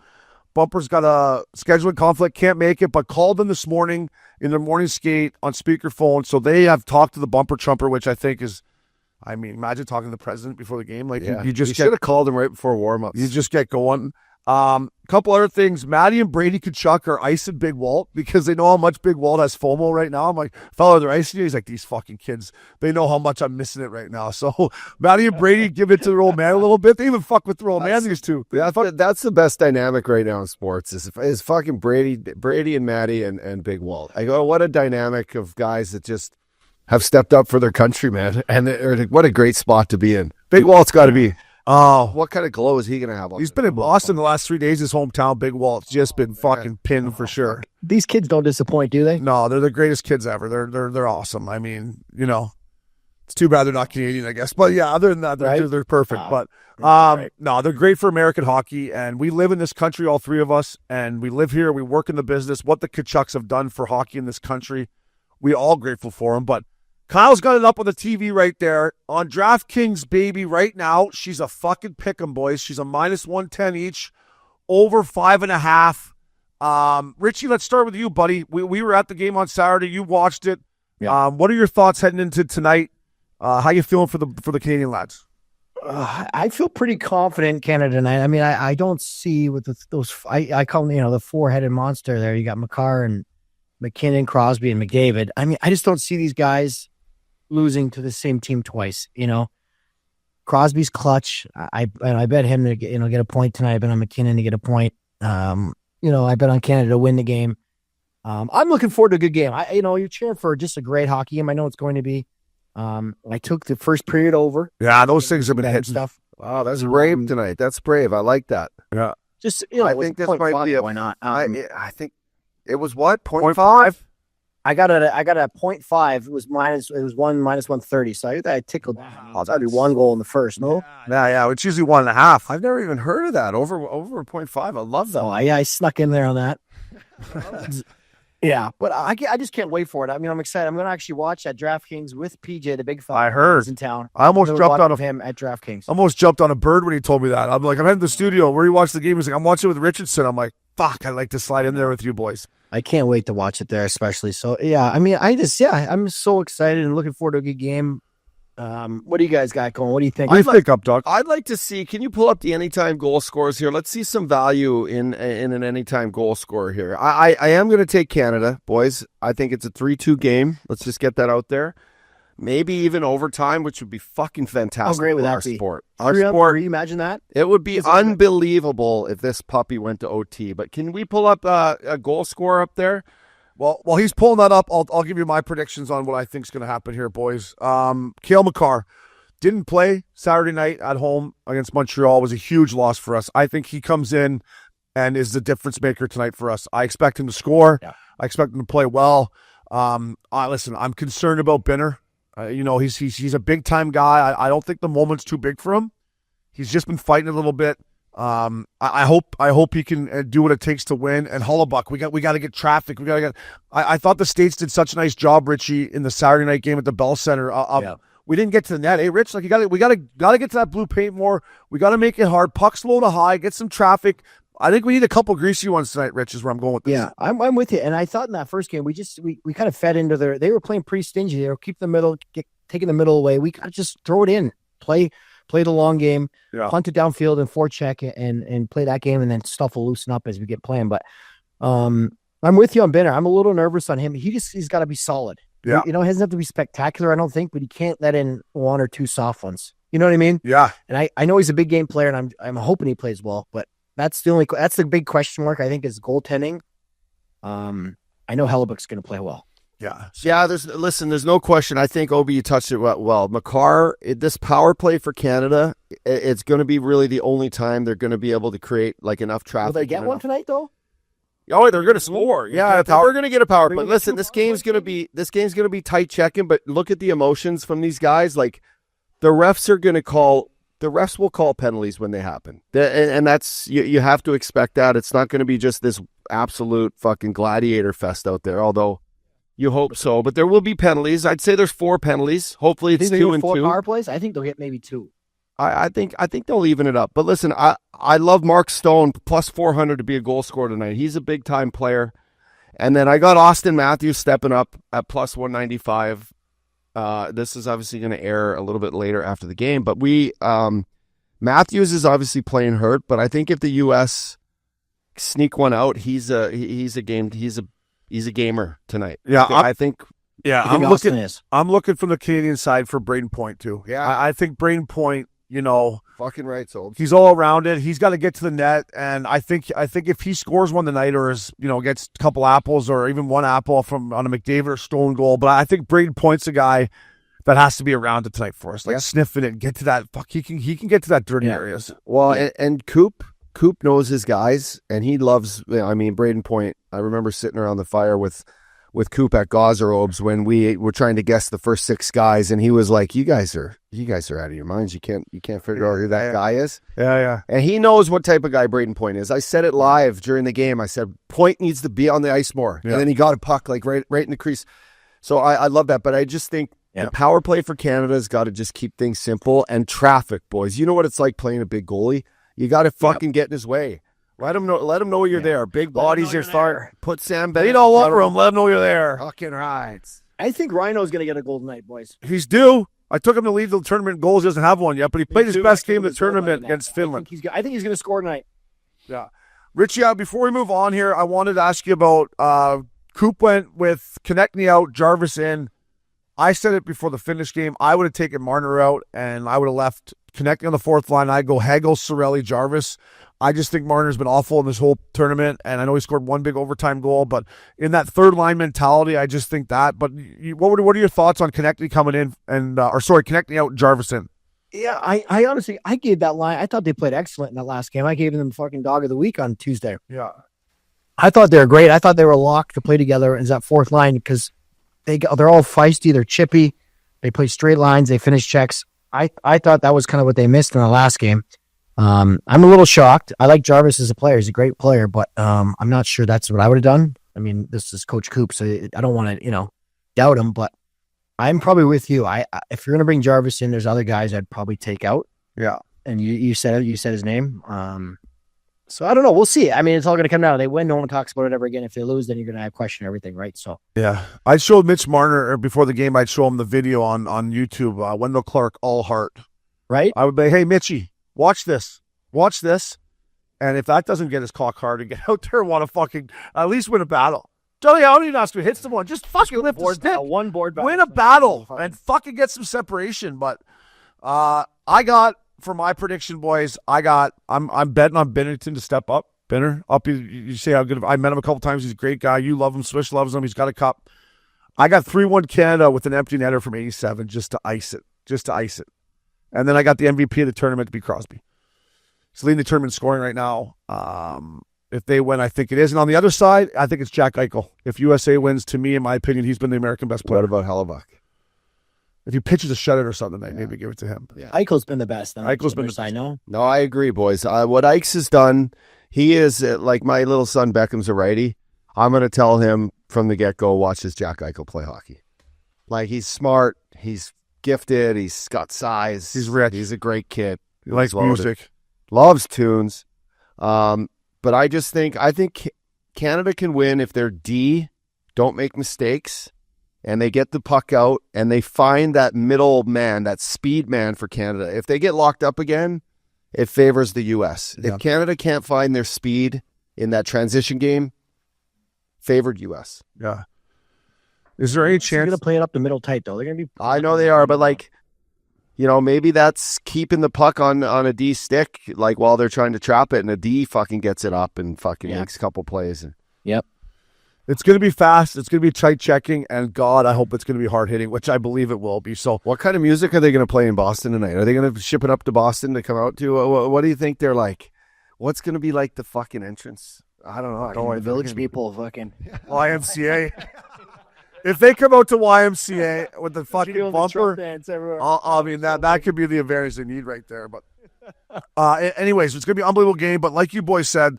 Bumper's got a scheduling conflict, can't make it, but called them this morning in their morning skate on speakerphone. So they have talked to the bumper trumper, which I think is, I mean, imagine talking to the president before the game. Like Yeah. you just should have called him right before warm-ups. You just get going. Couple other things. Maddie and Brady Kachuk are icing Big Walt because they know how much Big Walt has FOMO right now. I'm like, fella, they're icing you. He's like, these fucking kids, they know how much I'm missing it right now. So Maddie and Brady give it to their old man a little bit. They even fuck with their old man, these two. That's the best dynamic right now in sports is fucking Brady and Maddie and Big Walt. I go, what a dynamic of guys that just have stepped up for their country, man. And what a great spot to be in. Big Walt's got to be. Oh, What kind of glow is he going to have on? he's been in Boston the last 3 days. His hometown, Big Walt's just been fucking pinned for sure. These kids don't disappoint, do they? No, they're the greatest kids ever. They're awesome. I mean, it's too bad they're not Canadian, I guess. But yeah, other than that, they're perfect. But no, they're great for American hockey, and we live in this country, all three of us, and we live here. We work in the business. What the Kachucks have done for hockey in this country, we all grateful for them. But Kyle's got it up on the TV right there on DraftKings, baby. Right now, she's a fucking pick'em, boys. She's a -110 each, over 5.5. Richie, let's start with you, buddy. We were at the game on Saturday. You watched it. Yeah. What are your thoughts heading into tonight? How you feeling for the Canadian lads? I feel pretty confident in Canada tonight. I mean, I don't see with those. I call them, the four-headed monster there. You got Makar and McKinnon, Crosby, and McDavid. I mean, I just don't see these guys losing to the same team twice. Crosby's clutch. I bet him to get a point tonight. I bet on McKinnon to get a point. I bet on Canada to win the game. I'm looking forward to a good game. You're cheering for just a great hockey game. I know it's going to be. I took the first period over. Yeah, those things have been That hitting. stuff. Wow, that's brave tonight. That's brave. I like that. Yeah. Just I think this might be why not? I think it was what 0.5. 0.5? I got a 0.5. It was -130. So I tickled. Oh, That'd be one goal in the first. No. Yeah. It's usually 1.5. I've never even heard of that. Over 0.5. I love that. So I snuck in there on that. Yeah, but I just can't wait for it. I mean, I'm excited. I'm going to actually watch at DraftKings with PJ, the big fella. I heard. He's in town. I almost I'm gonna jumped watch on with him at DraftKings. almost jumped on a bird when he told me that. I'm like, I'm heading to the studio. Where you watch the game? He's like, I'm watching with Richardson. I'm like, fuck, I'd like to slide in there with you boys. I can't wait to watch it there, especially. So yeah, I mean, I'm so excited and looking forward to a good game. What do you guys got going? What do you think? What do you think up, Doug? I'd like to see. Can you pull up the anytime goal scorers here? Let's see some value in an anytime goal scorer here. I am going to take Canada, boys. I think it's a 3-2 game. Let's just get that out there. Maybe even overtime, which would be fucking fantastic. How great would for that our be? sport? 3-3, imagine that. It would be unbelievable if this puppy went to OT. But can we pull up a goal scorer up there? Well, while he's pulling that up, I'll give you my predictions on what I think is going to happen here, boys. Cale Makar didn't play Saturday night at home against Montreal. It was a huge loss for us. I think he comes in and is the difference maker tonight for us. I expect him to score. Yeah. I expect him to play well. Listen, I'm concerned about Binner. He's a big time guy. I don't think the moment's too big for him. He's just been fighting a little bit. I hope he can do what it takes to win. And Hollebuck, we got to get traffic. I thought the States did such a nice job, Richie, in the Saturday night game at the Bell Center. We didn't get to the net, Rich? Like we got to get to that blue paint more. We got to make it hard. Pucks low to high. Get some traffic. I think we need a couple greasy ones tonight, Rich. Is where I'm going with this. Yeah, I'm with you. And I thought in that first game we kind of fed into they were playing pretty stingy. They were keep the middle, taking the middle away. We got to just throw it in, play the long game, punt it downfield and forecheck and play that game, and then stuff will loosen up as we get playing. But I'm with you on Binner. I'm a little nervous on him. He's got to be solid. Yeah. He doesn't have to be spectacular, I don't think, but he can't let in one or two soft ones. You know what I mean? Yeah. And I know he's a big game player, and I'm hoping he plays well, but That's the big question mark, I think, is goaltending. I know Hellebuck's going to play well. Yeah, there's no question. I think, Obi, you touched it well. Makar, this power play for Canada, it's going to be really the only time they're going to be able to create like enough traffic. Will they get one tonight, though? Oh, they're going to score. Yeah, we're going to get a power play. Listen, this game's going to be tight checking, but look at the emotions from these guys. Like, the refs will call penalties when they happen. And that's, you have to expect that. It's not going to be just this absolute fucking gladiator fest out there, although you hope so. But there will be penalties. I'd say there's 4 penalties. Hopefully it's 2 and 2. 4 power plays? I think they'll get maybe 2. I think they'll even it up. But listen, I love Mark Stone, plus 400 to be a goal scorer tonight. He's a big-time player. And then I got Austin Matthews stepping up at plus 195. This is obviously going to air a little bit later after the game. But Matthews is obviously playing hurt. But I think if the U.S. sneak one out, he's a gamer tonight. Yeah, I think. Yeah, I'm looking from the Canadian side for Braden Point too. Yeah, I think Braden Point, fucking right, so he's all around it. He's got to get to the net, and I think if he scores one tonight, or gets a couple apples, or even one apple on a McDavid or Stone goal, but I think Braden Point's a guy that has to be around it tonight for us, sniffing it and get to that. He can get to that dirty areas. Well, and Coop knows his guys, and he loves. Braden Point. I remember sitting around the fire with Coop at Gazerobes when we were trying to guess the first 6 guys, and he was like, "You guys are out of your minds. You can't figure out who that guy is." Yeah. And he knows what type of guy Braden Point is. I said it live during the game. I said Point needs to be on the ice more, and then he got a puck like right in the crease. So I love that, but I just think the power play for Canada has got to just keep things simple and traffic, boys. You know what it's like playing a big goalie. You got to fucking get in his way. Let him know you're there. Big bodies are starting. Put Sam Bennett. They don't want room. Let him know you're there. Fucking rides. I think Rhino's going to get a goal tonight, boys. He's due. I took him to lead the tournament goals. He doesn't have one yet, but he played his best game of the tournament against Finland. I think he's going to score tonight. Yeah. Richie, before we move on here, I wanted to ask you about Coop went with Konechny out, Jarvis in. I said it before the Finnish game. I would have taken Marner out, and I would have left Konechny on the 4th line. I'd go Hagel, Cirelli, Jarvis. I just think Marner's been awful in this whole tournament, and I know he scored one big overtime goal, but in that third line mentality, I just think that. But what are your thoughts on Konechny coming in Konechny out and Jarvis in? Yeah, I honestly, I gave that line. I thought they played excellent in that last game. I gave them fucking dog of the week on Tuesday. Yeah, I thought they were great. I thought they were locked to play together as that 4th line because they're all feisty. They're chippy. They play straight lines. They finish checks. I thought that was kind of what they missed in the last game. I'm a little shocked. I like Jarvis as a player. He's a great player, but I'm not sure that's what I would have done. I mean, this is Coach Coop, so I don't want to, doubt him, but I'm probably with you. If you're going to bring Jarvis in, there's other guys I'd probably take out. Yeah. And you said his name. So I don't know. We'll see. I mean, it's all going to come down. They win, no one talks about it ever again. If they lose, then you're going to question everything, right? So yeah, I showed Mitch Marner before the game. I'd show him the video on YouTube. Wendell Clark, all heart. Right. I would be, hey Mitchie, watch this, and if that doesn't get his cock hard and get out there and want to fucking at least win a battle. Johnny, I don't even ask to hit someone. Just fucking lift the stick. One board battle. Win a battle and fucking get some separation. But I got. For my prediction, boys, I'm betting on Binnington to step up. Binner, up. You say how good. I met him a couple times. He's a great guy. You love him. Swish loves him. He's got a cup. I got 3-1 Canada with an empty netter from 87 just to ice it. And then I got the MVP of the tournament to be Crosby. He's leading the tournament scoring right now. If they win, I think it is. And on the other side, I think it's Jack Eichel. If USA wins, to me, in my opinion, he's been the American best player. What about Hellebuck? If he pitches a shutout or something, maybe give it to him. Yeah. Eichel's been the best. Eichel's been the best. I know. No, I agree, boys. What Ikes has done, he is like my little son Beckham's a righty. I'm going to tell him from the get-go, watch this Jack Eichel play hockey. Like, he's smart. He's gifted. He's got size. He's rich. He's a great kid. He likes music. Loves tunes. But I think Canada can win if their D don't make mistakes and they get the puck out and they find that middle man, that speed man for Canada. If they get locked up again, it favors the U.S. Yeah. If Canada can't find their speed in that transition game, favored U.S. Yeah. Is there any chance? They're going to play it up the middle tight, though. They're going to be. I know they are, but like, maybe that's keeping the puck on a D stick, like while they're trying to trap it, and a D fucking gets it up and fucking makes a couple plays. Yep. It's going to be fast. It's going to be tight checking, and God, I hope it's going to be hard hitting, which I believe it will be. So, what kind of music are they going to play in Boston tonight? Are they going to ship it up to Boston to come out to? What do you think they're like? What's going to be like the fucking entrance? I don't know. The village people fucking YMCA. If they come out to YMCA with the fucking bumper, I mean that could be the advantage they need right there. But anyways, it's going to be an unbelievable game. But like you boys said,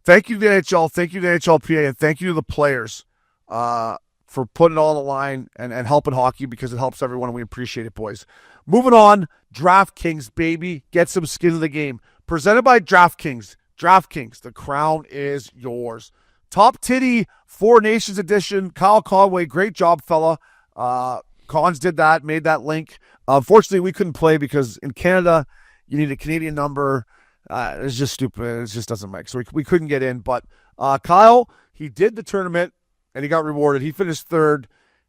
thank you to the NHL, thank you to the NHLPA, and thank you to the players for putting it all on the line and helping hockey, because it helps everyone, and we appreciate it, boys. Moving on, DraftKings, baby. Get some skin in the game. Presented by DraftKings. DraftKings, the crown is yours. Top Titty, Four Nations edition. Kyle Conway, great job, fella. Cons did that, made that link. Unfortunately, we couldn't play because in Canada, you need a Canadian number. It's just stupid. It just doesn't make. So we couldn't get in. But Kyle, he did the tournament, and he got rewarded. He finished third.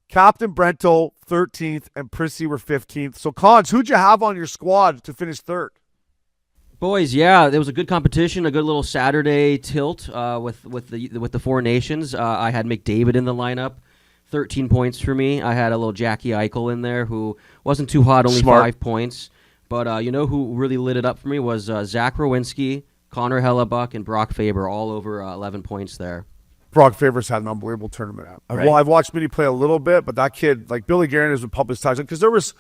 Captain Brento, 13th, and Prissy were 15th. So, Cons, who'd you have on your squad to finish third? Boys, yeah, there was a good competition, a good little Saturday tilt with the Four Nations. I had McDavid in the lineup, 13 points for me. I had a little Jackie Eichel in there who wasn't too hot, only 5 points. But you know who really lit it up for me was Zach Rowinski, Connor Hellebuck, and Brock Faber, all over 11 points there. Brock Faber's had an unbelievable tournament. Right. Well, I've watched Minnie play a little bit, but that kid, like Billy Guerin, is with public ties, because there was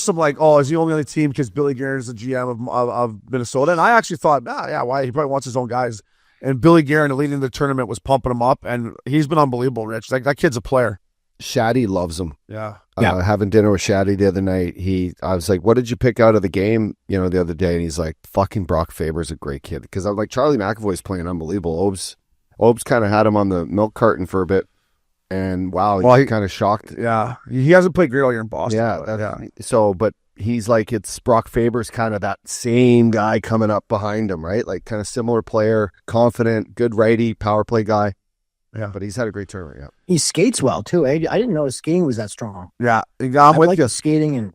some like, oh, is he only on the team because Billy Guerin is the GM of Minnesota? And I actually thought, why? He probably wants his own guys. And Billy Guerin, leading the tournament, was pumping him up, and he's been unbelievable, Rich. Like, that kid's a player. Shaddy loves him. Yeah. Having dinner with Shaddy the other night, I was like, what did you pick out of the game, the other day? And he's like, fucking Brock Faber's a great kid. Because I'm like, Charlie McAvoy's playing unbelievable. Obes kind of had him on the milk carton for a bit. And wow, he's kind of shocked. Yeah. He hasn't played great all year in Boston. Yeah. So, but he's like, it's Brock Faber's kind of that same guy coming up behind him, right? Like, kind of similar player, confident, good righty, power play guy. Yeah. But he's had a great tournament, yeah. He skates well, too. I didn't know his skating was that strong. Yeah. I like his skating, and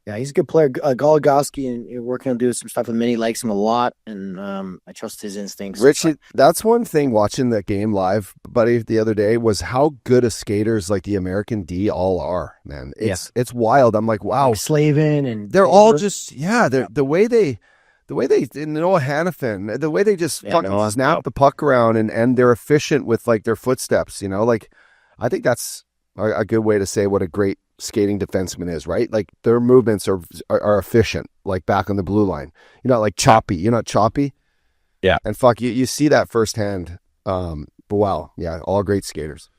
yeah, he's a good player. Goligoski, and you're working on doing some stuff with Minnie, likes him a lot, and I trust his instincts. Rich, that's one thing watching that game live, buddy, the other day, was how good of skaters like the American D all are, man. It's wild. I'm like, wow. Like Slavin, and they're all just, the way they Noah Hannafin, the way they just fucking snap the puck around, and they're efficient with like their footsteps, like, I think that's a good way to say what a great skating defenseman is, right? Like, their movements are efficient, like back on the blue line. You're not like choppy. You're not choppy. Yeah. And you see that firsthand. But wow, yeah, all great skaters.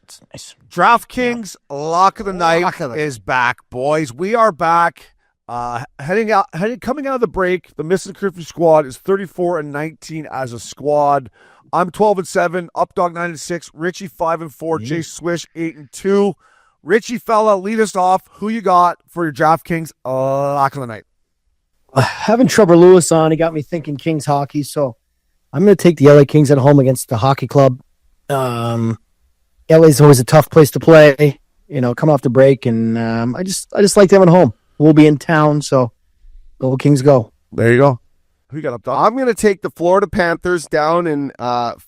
It's nice. DraftKings Lock of the Night is back, boys. We are back. Coming out of the break, the Missin Curfew squad is 34-19 as a squad. I'm 12-7, Updog 9-6, Richie 5-4, Jay Swish 8-2. Richie fella, lead us off. Who you got for your DraftKings Lock of the Night? Having Trevor Lewis on, he got me thinking Kings hockey, so I'm going to take the LA Kings at home against the hockey club. LA's always a tough place to play, come off the break, and I just like them at home. We'll be in town, so go Kings go. There you go. Who you got up, Doc? I'm going to take the Florida Panthers down in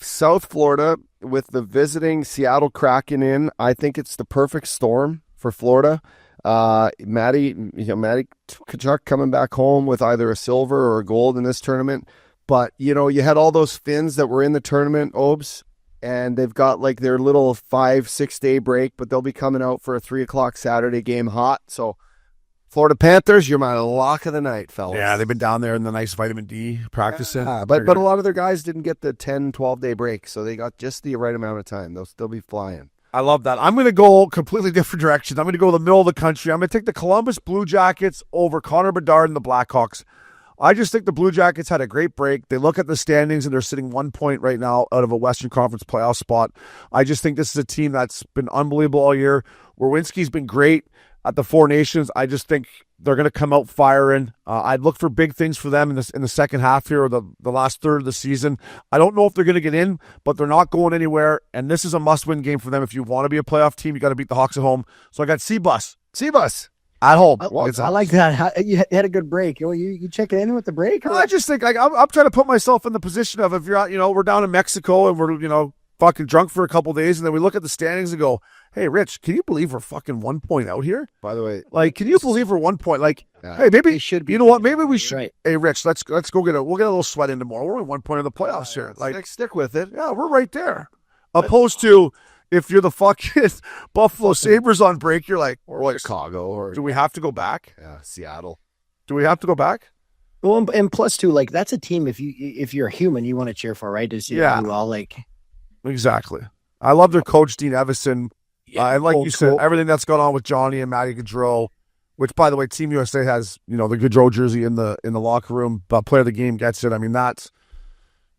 South Florida with the visiting Seattle Kraken in. I think it's the perfect storm for Florida. Matty Tkachuk coming back home with either a silver or a gold in this tournament. But, you had all those Finns that were in the tournament, Obes, and they've got like their little 5-6 day break, but they'll be coming out for a 3:00 Saturday game hot. So, Florida Panthers, you're my lock of the night, fellas. Yeah, they've been down there in the nice vitamin D practicing. Yeah, but a lot of their guys didn't get the 10, 12-day break, so they got just the right amount of time. They'll still be flying. I love that. I'm going to go completely different directions. I'm going to go the middle of the country. I'm going to take the Columbus Blue Jackets over Connor Bedard and the Blackhawks. I just think the Blue Jackets had a great break. They look at the standings, and they're sitting 1 point right now out of a Western Conference playoff spot. I just think this is a team that's been unbelievable all year. Werenski's been great at the Four Nations. I just think they're going to come out firing. I'd look for big things for them in the second half here, or the last third of the season. I don't know if they're going to get in, but they're not going anywhere, and this is a must-win game for them. If you want to be a playoff team, you got to beat the Hawks at home. So I got C-Bus. C-Bus. At home. I like that. You had a good break. You check it in with the break? I just think like I'm trying to put myself in the position of if you're out, we're down in Mexico and we're fucking drunk for a couple days, and then we look at the standings and go, "Hey, Rich, can you believe we're fucking 1 point out here? By the way, Like, can you believe we're 1 point? Like, Yeah. hey, maybe It should be. you know what? Maybe we should. Right. Hey, Rich, let's go we'll get a little sweat in tomorrow. We're only 1 point in the playoffs here. Like, stick with it. yeah, we're right there. Opposed to if you're the fucking Buffalo Sabres on break, you're like, Or Chicago, or do we have to go back? Seattle. Do we have to go back? Well, and plus too, like that's a team. If you're a human, you want to cheer for, right? To see Yeah. do well, like Exactly. I love their coach, Dean Evison. And like old you said, school. everything that's gone on with Johnny and Matty Gaudreau, which, by the way, Team USA has, the Gaudreau jersey in the locker room, but player of the game gets it. I mean, that's,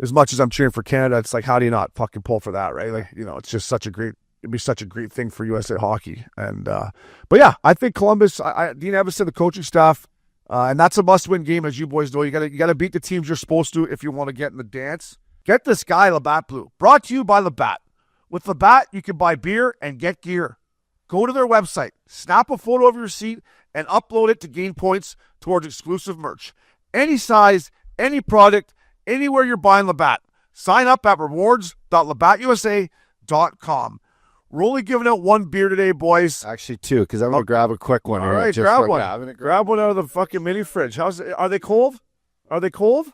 as much as I'm cheering for Canada, it's like, how do you not fucking pull for that, right? Like, it's just it'd be such a great thing for USA hockey. And, but yeah, I think Columbus, Dean Evison, the coaching staff, and that's a must-win game, as you boys know. You gotta beat the teams you're supposed to if you want to get in the dance. Get this guy, Labatt Blue. Brought to you by Labatt. With Labatt, you can buy beer and get gear. Go to their website, snap a photo of your receipt, and upload it to gain points towards exclusive merch. Any size, any product, anywhere you're buying Labatt. Sign up at rewards.labattusa.com. We're only giving out one beer today, boys. Actually, two, because I'm going to grab a quick one. All here. right, Just grab for one. grabbing it. Grab one out of the fucking mini fridge. Are they cold? Are they cold?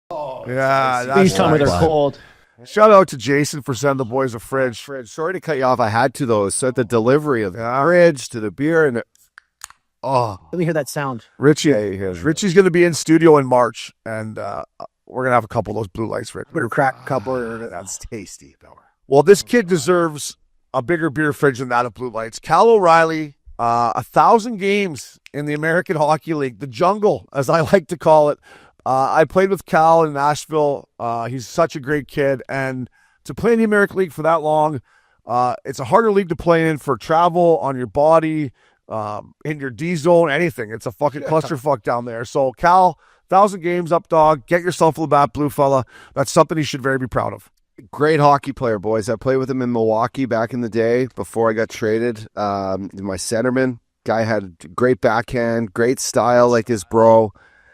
Oh, yeah. please tell me nice. they're cold. Shout out to Jason for sending the boys a fridge. Sorry to cut you off. I had to, though. So at the delivery of the fridge to the beer, and Let me hear that sound. Richie's going to be in studio in March, and we're going to have a couple of those blue lights, Rich. Better crack a couple. that's tasty. Well, this kid deserves a bigger beer fridge than that of Blue Lights. Cal O'Reilly, 1,000 games in the American Hockey League, the jungle, as I like to call it. I played with Cal in Nashville. He's such a great kid. And to play in the American League for that long, it's a harder league to play in for travel, on your body, in your D zone, anything. It's a fucking clusterfuck down there. So, Cal, 1,000 games up, dog. Get yourself a Labatt Blue, fella. That's something you should very be proud of. Great hockey player, boys. I played with him in Milwaukee back in the day before I got traded. My centerman guy had great backhand, great style like his bro.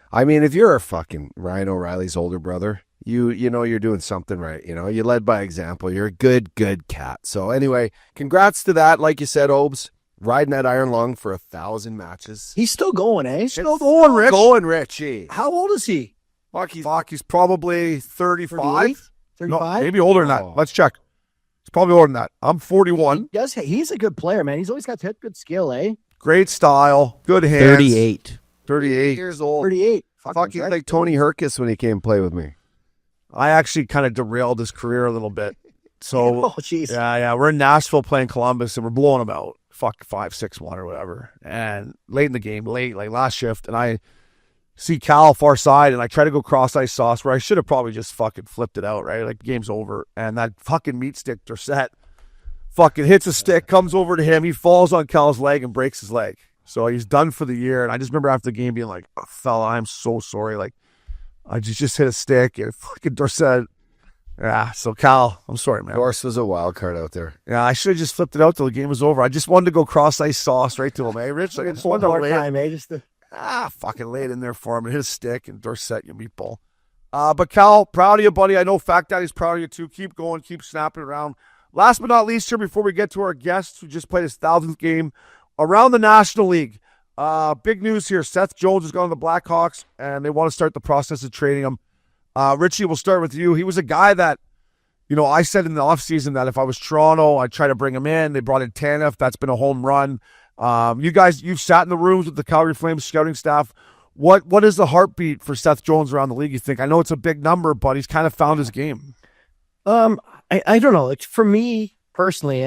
I mean, if you're a fucking Ryan O'Reilly's older brother, you know you're doing something right. You led by example. You're a good cat. So anyway, congrats to that. Like you said, Obes, riding that iron lung for 1,000 matches. He's still going, eh? Still going, Rich. Going, Richie. How old is he? Fuck, he's probably 35. 35? No, maybe older than Oh. that. Let's check. He's probably older than that. I'm 41. Yes, he's a good player, man. He's always got good skill, eh? Great style. Good hands. 38. 38. Years old. 38. Fucking like Tony Herkus when he came play with me. I actually kind of derailed his career a little bit. So, Oh, jeez. yeah. We're in Nashville playing Columbus, and we're blowing them out. Fuck, 5-6-1 or whatever. And late in the game, like last shift, and I see Cal far side, and I try to go cross-ice sauce where I should have probably just fucking flipped it out, right? Like, game's over. And that fucking meat stick Dorset fucking hits a stick, comes over to him. He falls on Cal's leg and breaks his leg. So he's done for the year. And I just remember after the game being like, oh, fella, I'm so sorry. Like, I just hit a stick and fucking Dorset. Yeah, so Cal, I'm sorry, man. Dors was a wild card out there. Yeah, I should have just flipped it out till the game was over. I just wanted to go cross-ice sauce right to him, eh, Rich? Like, I just wanted to One lay more it, time, eh? Just to... fucking lay it in there for him and hit a stick and Dorset, you meatball. But Cal, proud of you, buddy. I know Fact Daddy's proud of you too. Keep going, keep snapping around. Last but not least here, before we get to our guest who just played his 1,000th game around the National League. Big news here. Seth Jones has gone to the Blackhawks, and they want to start the process of trading him. Richie, we'll start with you. He was a guy that, I said in the offseason that if I was Toronto, I'd try to bring him in. They brought in Tanev. That's been a home run. You guys, you've sat in the rooms with the Calgary Flames scouting staff. What is the heartbeat for Seth Jones around the league, you think? I know it's a big number, but he's kind of found his game. I don't know. Like, for me personally,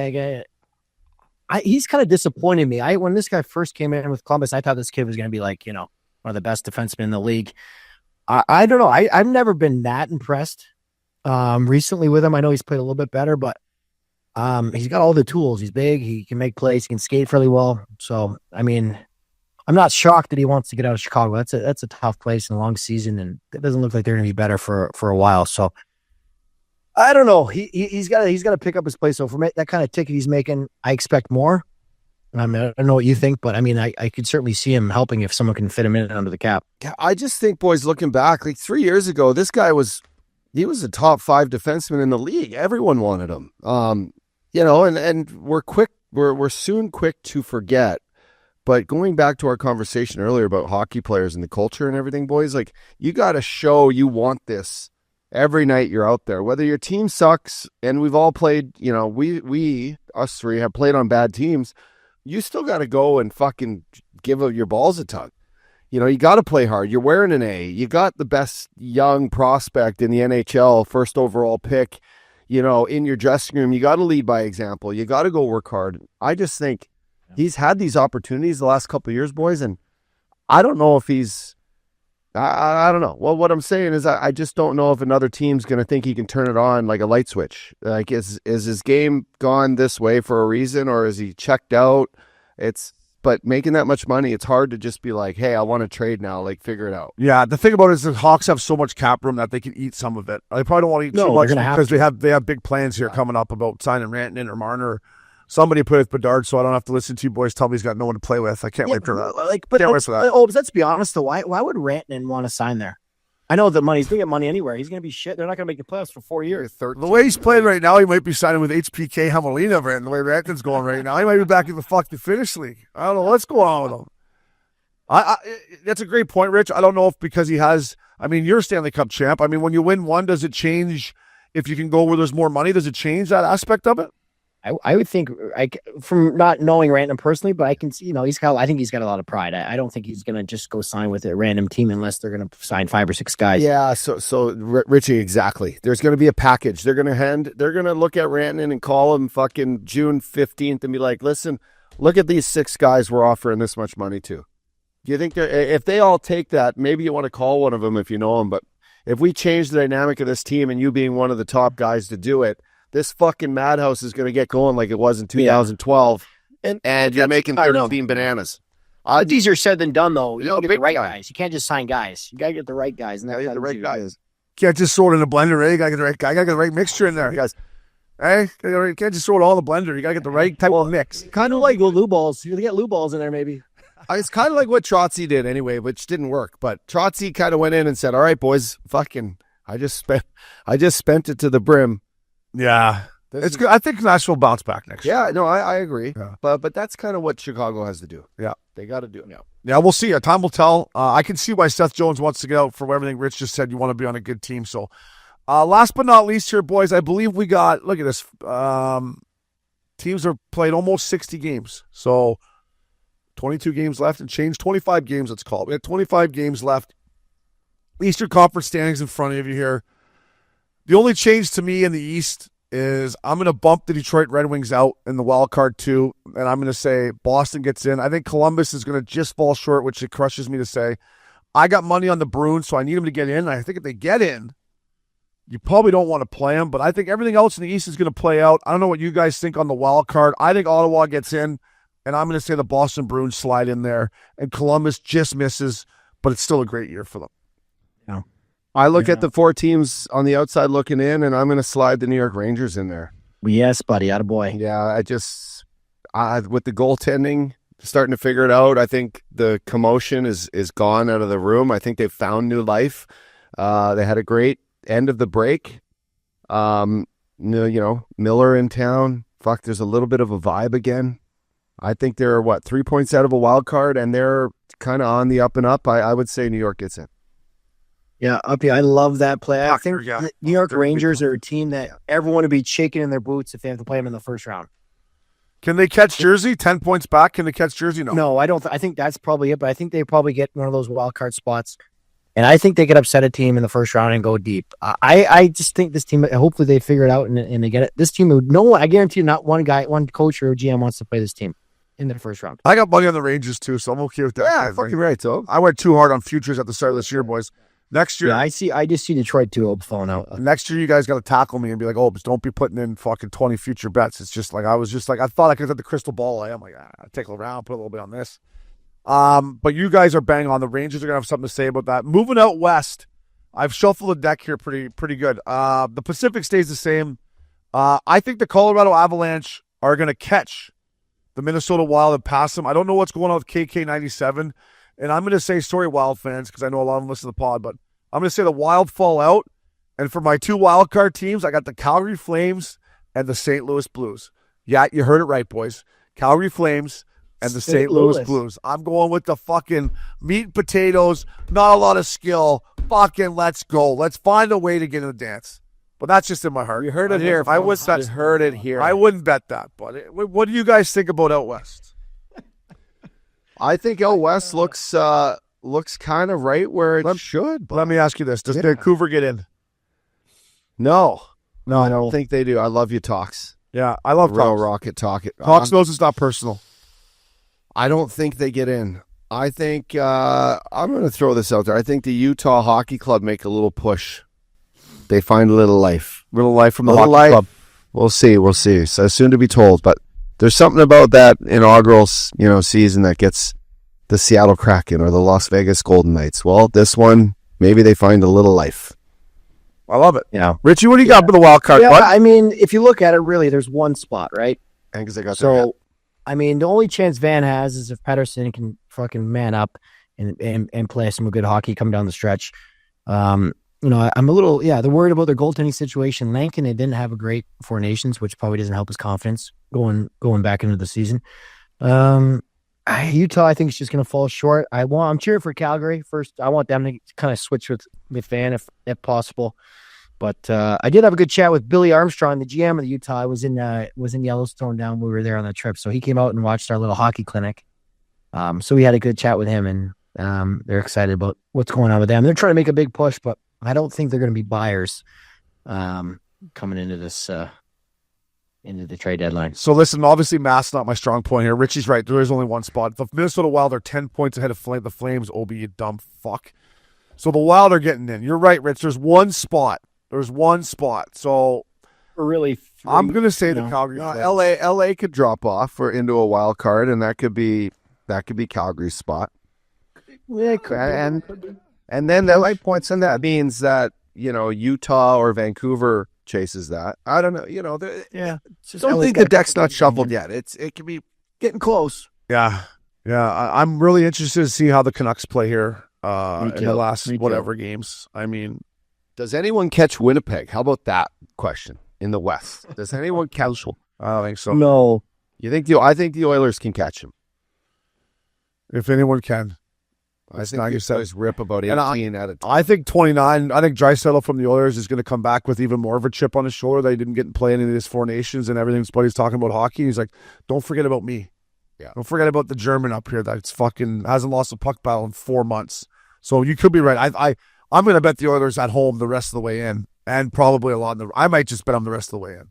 he's kind of disappointed me. When this guy first came in with Columbus, I thought this kid was going to be like, one of the best defensemen in the league. I don't know. I've never been that impressed recently with him. I know he's played a little bit better, but he's got all the tools. He's big. He can make plays. He can skate fairly well. So, I mean, I'm not shocked that he wants to get out of Chicago. That's a tough place in a long season, and it doesn't look like they're going to be better for a while. So, I don't know. He's got to pick up his play. So for me, that kind of ticket he's making, I expect more. I mean, I don't know what you think, but I mean, I could certainly see him helping if someone can fit him in under the cap. Yeah, I just think, boys, looking back, like 3 years ago, this guy was a top 5 defenseman in the league. Everyone wanted him. And we're soon quick to forget. But going back to our conversation earlier about hockey players and the culture and everything, boys, like you got to show you want this every night you're out there. Whether your team sucks, and we've all played, us three have played on bad teams, you still got to go and fucking give your balls a tug. You got to play hard. You're wearing an A. You got the best young prospect in the NHL, first overall pick, in your dressing room. You got to lead by example. You got to go work hard. I just think he's had these opportunities the last couple of years, boys, and I don't know if he's I don't know. Well, what I'm saying is I just don't know if another team's going to think he can turn it on like a light switch. Like, is his game gone this way for a reason, or is he checked out? But making that much money, it's hard to just be like, hey, I want to trade now. Like, figure it out. Yeah, the thing about it is the Hawks have so much cap room that they can eat some of it. They probably don't want to eat too much because they have big plans here coming up about signing Rantanen or Marner. Or somebody put with Bedard, so I don't have to listen to you boys tell me he's got no one to play with. I can't wait for that. Can't wait for that. But let's be honest, though. Why would Rantanen want to sign there? I know the money's going to get money anywhere. He's going to be shit. They're not going to make the playoffs for 4 years. The way he's playing right now, he might be signing with HPK Hamelina, man. The way Rantanen's going right now, he might be back in the fucking finish league. I don't know what's going on with him. That's a great point, Rich. I don't know if because he has. I mean, you're a Stanley Cup champ. I mean, when you win one, does it change? If you can go where there's more money, does it change that aspect of it? I would think, from not knowing Rantanen personally, but I can see, I think he's got a lot of pride. I don't think he's going to just go sign with a random team unless they're going to sign 5 or 6 guys. Yeah, so Richie, exactly. There's going to be a package. They're going to look at Rantanen and call him fucking June 15th and be like, listen, look at these 6 guys we're offering this much money to. Do you think if they all take that, maybe you want to call one of them if you know him, but if we change the dynamic of this team and you being one of the top guys to do it, this fucking madhouse is going to get going like it was in 2012, and you're making 13 bananas. It's easier said than done, though. You got to get the right guys. You can't just sign guys. You got to get the right guys. And the right guys. Can't just throw it in a blender, eh? You got to get the right guy. You got to get the right mixture in there, guys. Hey, you can't just throw it all in the blender. You got to get the right type of mix. Kind of like Lou balls. You got to get Lou balls in there, maybe. It's kind of like what Trotsy did anyway, which didn't work. But Trotsy kind of went in and said, "All right, boys, I just spent it to the brim." Yeah. It's good. I think Nashville will bounce back next year. Yeah, no, I agree. Yeah. But that's kind of what Chicago has to do. Yeah. They got to do it. Yeah, we'll see. Time will tell. I can see why Seth Jones wants to get out for everything Rich just said. You want to be on a good team. So, last but not least here, boys, I believe we got, look at this. Teams are played almost 60 games. So, 22 games left and change. 25 games, let's call it. We have 25 games left. Eastern Conference standings in front of you here. The only change to me in the East is I'm going to bump the Detroit Red Wings out in the wild card too, and I'm going to say Boston gets in. I think Columbus is going to just fall short, which it crushes me to say. I got money on the Bruins, so I need them to get in. I think if they get in, you probably don't want to play them, but I think everything else in the East is going to play out. I don't know what you guys think on the wild card. I think Ottawa gets in, and I'm going to say the Boston Bruins slide in there, and Columbus just misses, but it's still a great year for them. Yeah. I look at the 4 teams on the outside looking in, and I'm going to slide the New York Rangers in there. Yes, buddy. Attaboy. Yeah, with the goaltending, starting to figure it out. I think the commotion is gone out of the room. I think they've found new life. They had a great end of the break. Miller in town. Fuck, there's a little bit of a vibe again. I think they're, 3 points out of a wild card, and they're kind of on the up and up. I would say New York gets in. Yeah, I love that play. I think the New York Rangers are a team that everyone would be shaking in their boots if they have to play them in the first round. Can they catch Jersey? 10 points back. Can they catch Jersey? No, I don't. I think that's probably it, but I think they probably get one of those wild card spots. And I think they could upset a team in the first round and go deep. I just think this team, hopefully they figure it out and they get it. This team, I guarantee not one coach or GM wants to play this team in the first round. I got money on the Rangers too, so I'm okay with that. Yeah, fucking right, so. I went too hard on futures at the start of this year, boys. Next year, I just see Detroit too falling out. Next year, you guys got to tackle me and be like, "Oh, but don't be putting in fucking 20 future bets." It's just like I thought I could have the crystal ball. I'm like, take a round, put a little bit on this. But you guys are bang on. The Rangers are gonna have something to say about that. Moving out west, I've shuffled the deck here pretty good. The Pacific stays the same. I think the Colorado Avalanche are gonna catch the the Minnesota Wild have passed them. I don't know what's going on with KK97, and I'm going to say, sorry, Wild fans, because I know a lot of them listen to the pod, but I'm going to say the Wild fall out. And for my 2 wild card teams, I got the Calgary Flames and the St. Louis Blues. Yeah, you heard it right, boys. Calgary Flames and the St. Louis Blues. I'm going with the fucking meat and potatoes, not a lot of skill. Fucking let's go. Let's find a way to get in the dance. But that's just in my heart. You heard it here. If I was that, heard it here. I wouldn't bet that. But what do you guys think about out west? I think out west looks kind of right where it should. But Let me ask you this: does Vancouver get in? No, I don't think they do. I love you, Talks. Yeah, I love Real Talks. Rocket Talk. Talks knows it's not personal. I don't think they get in. I think I'm going to throw this out there. I think the Utah Hockey Club make a little push. They find a little life. Little life from the Little hockey life. club. We'll see. So soon to be told. But there's something about that inaugural, season that gets the Seattle Kraken or the Las Vegas Golden Knights. Well, this one, maybe they find a little life. I love it. Yeah. Richie, what do you got for the wild card? Yeah, What? I mean, if you look at it, really, there's one spot, right? And because they got their So, I mean, the only chance Van has is if Pettersson can fucking man up and play some good hockey, come down the stretch. I'm a little, they're worried about their goaltending situation. Lankin, it didn't have a great Four Nations, which probably doesn't help his confidence going back into the season. Utah, I think, is just going to fall short. I'm cheering for Calgary first. I want them to kind of switch with Van if possible. But I did have a good chat with Billy Armstrong, the GM of the Utah. I was in Yellowstone down. We were there on that trip, so he came out and watched our little hockey clinic. So we had a good chat with him, and they're excited about what's going on with them. They're trying to make a big push, but I don't think they're going to be buyers coming into this into the trade deadline. So listen, obviously math's not my strong point here. Richie's right. There is only one spot. The Minnesota Wild are 10 points ahead of the Flames. Obi, you dumb fuck. So the Wild are getting in. You're right, Rich. There's one spot. So Really, I'm going to say the Calgary Flames. LA could drop off or into a wild card, and that could be Calgary's spot. Yeah, it could And then the right points on that means that Utah or Vancouver chases that. I don't know. Don't think the deck's not shuffled yet. It can be getting close. Yeah. I'm really interested to see how the Canucks play here in the last Me too. whatever games. I mean, Does anyone catch Winnipeg? How about that question in the West? Does anyone catch? I don't think so. No. I think the Oilers can catch him. If anyone can. I think you guys rip about 18 out of 10. I think 29. I think Draisaitl from the Oilers is going to come back with even more of a chip on his shoulder that he didn't get to play any of his Four Nations and everything's. But he's talking about hockey. He's like, don't forget about me. Yeah. Don't forget about the German up here that's fucking hasn't lost a puck battle in 4 months. So you could be right. I'm going to bet the Oilers at home the rest of the way in, and probably a lot. I might just bet them the rest of the way in.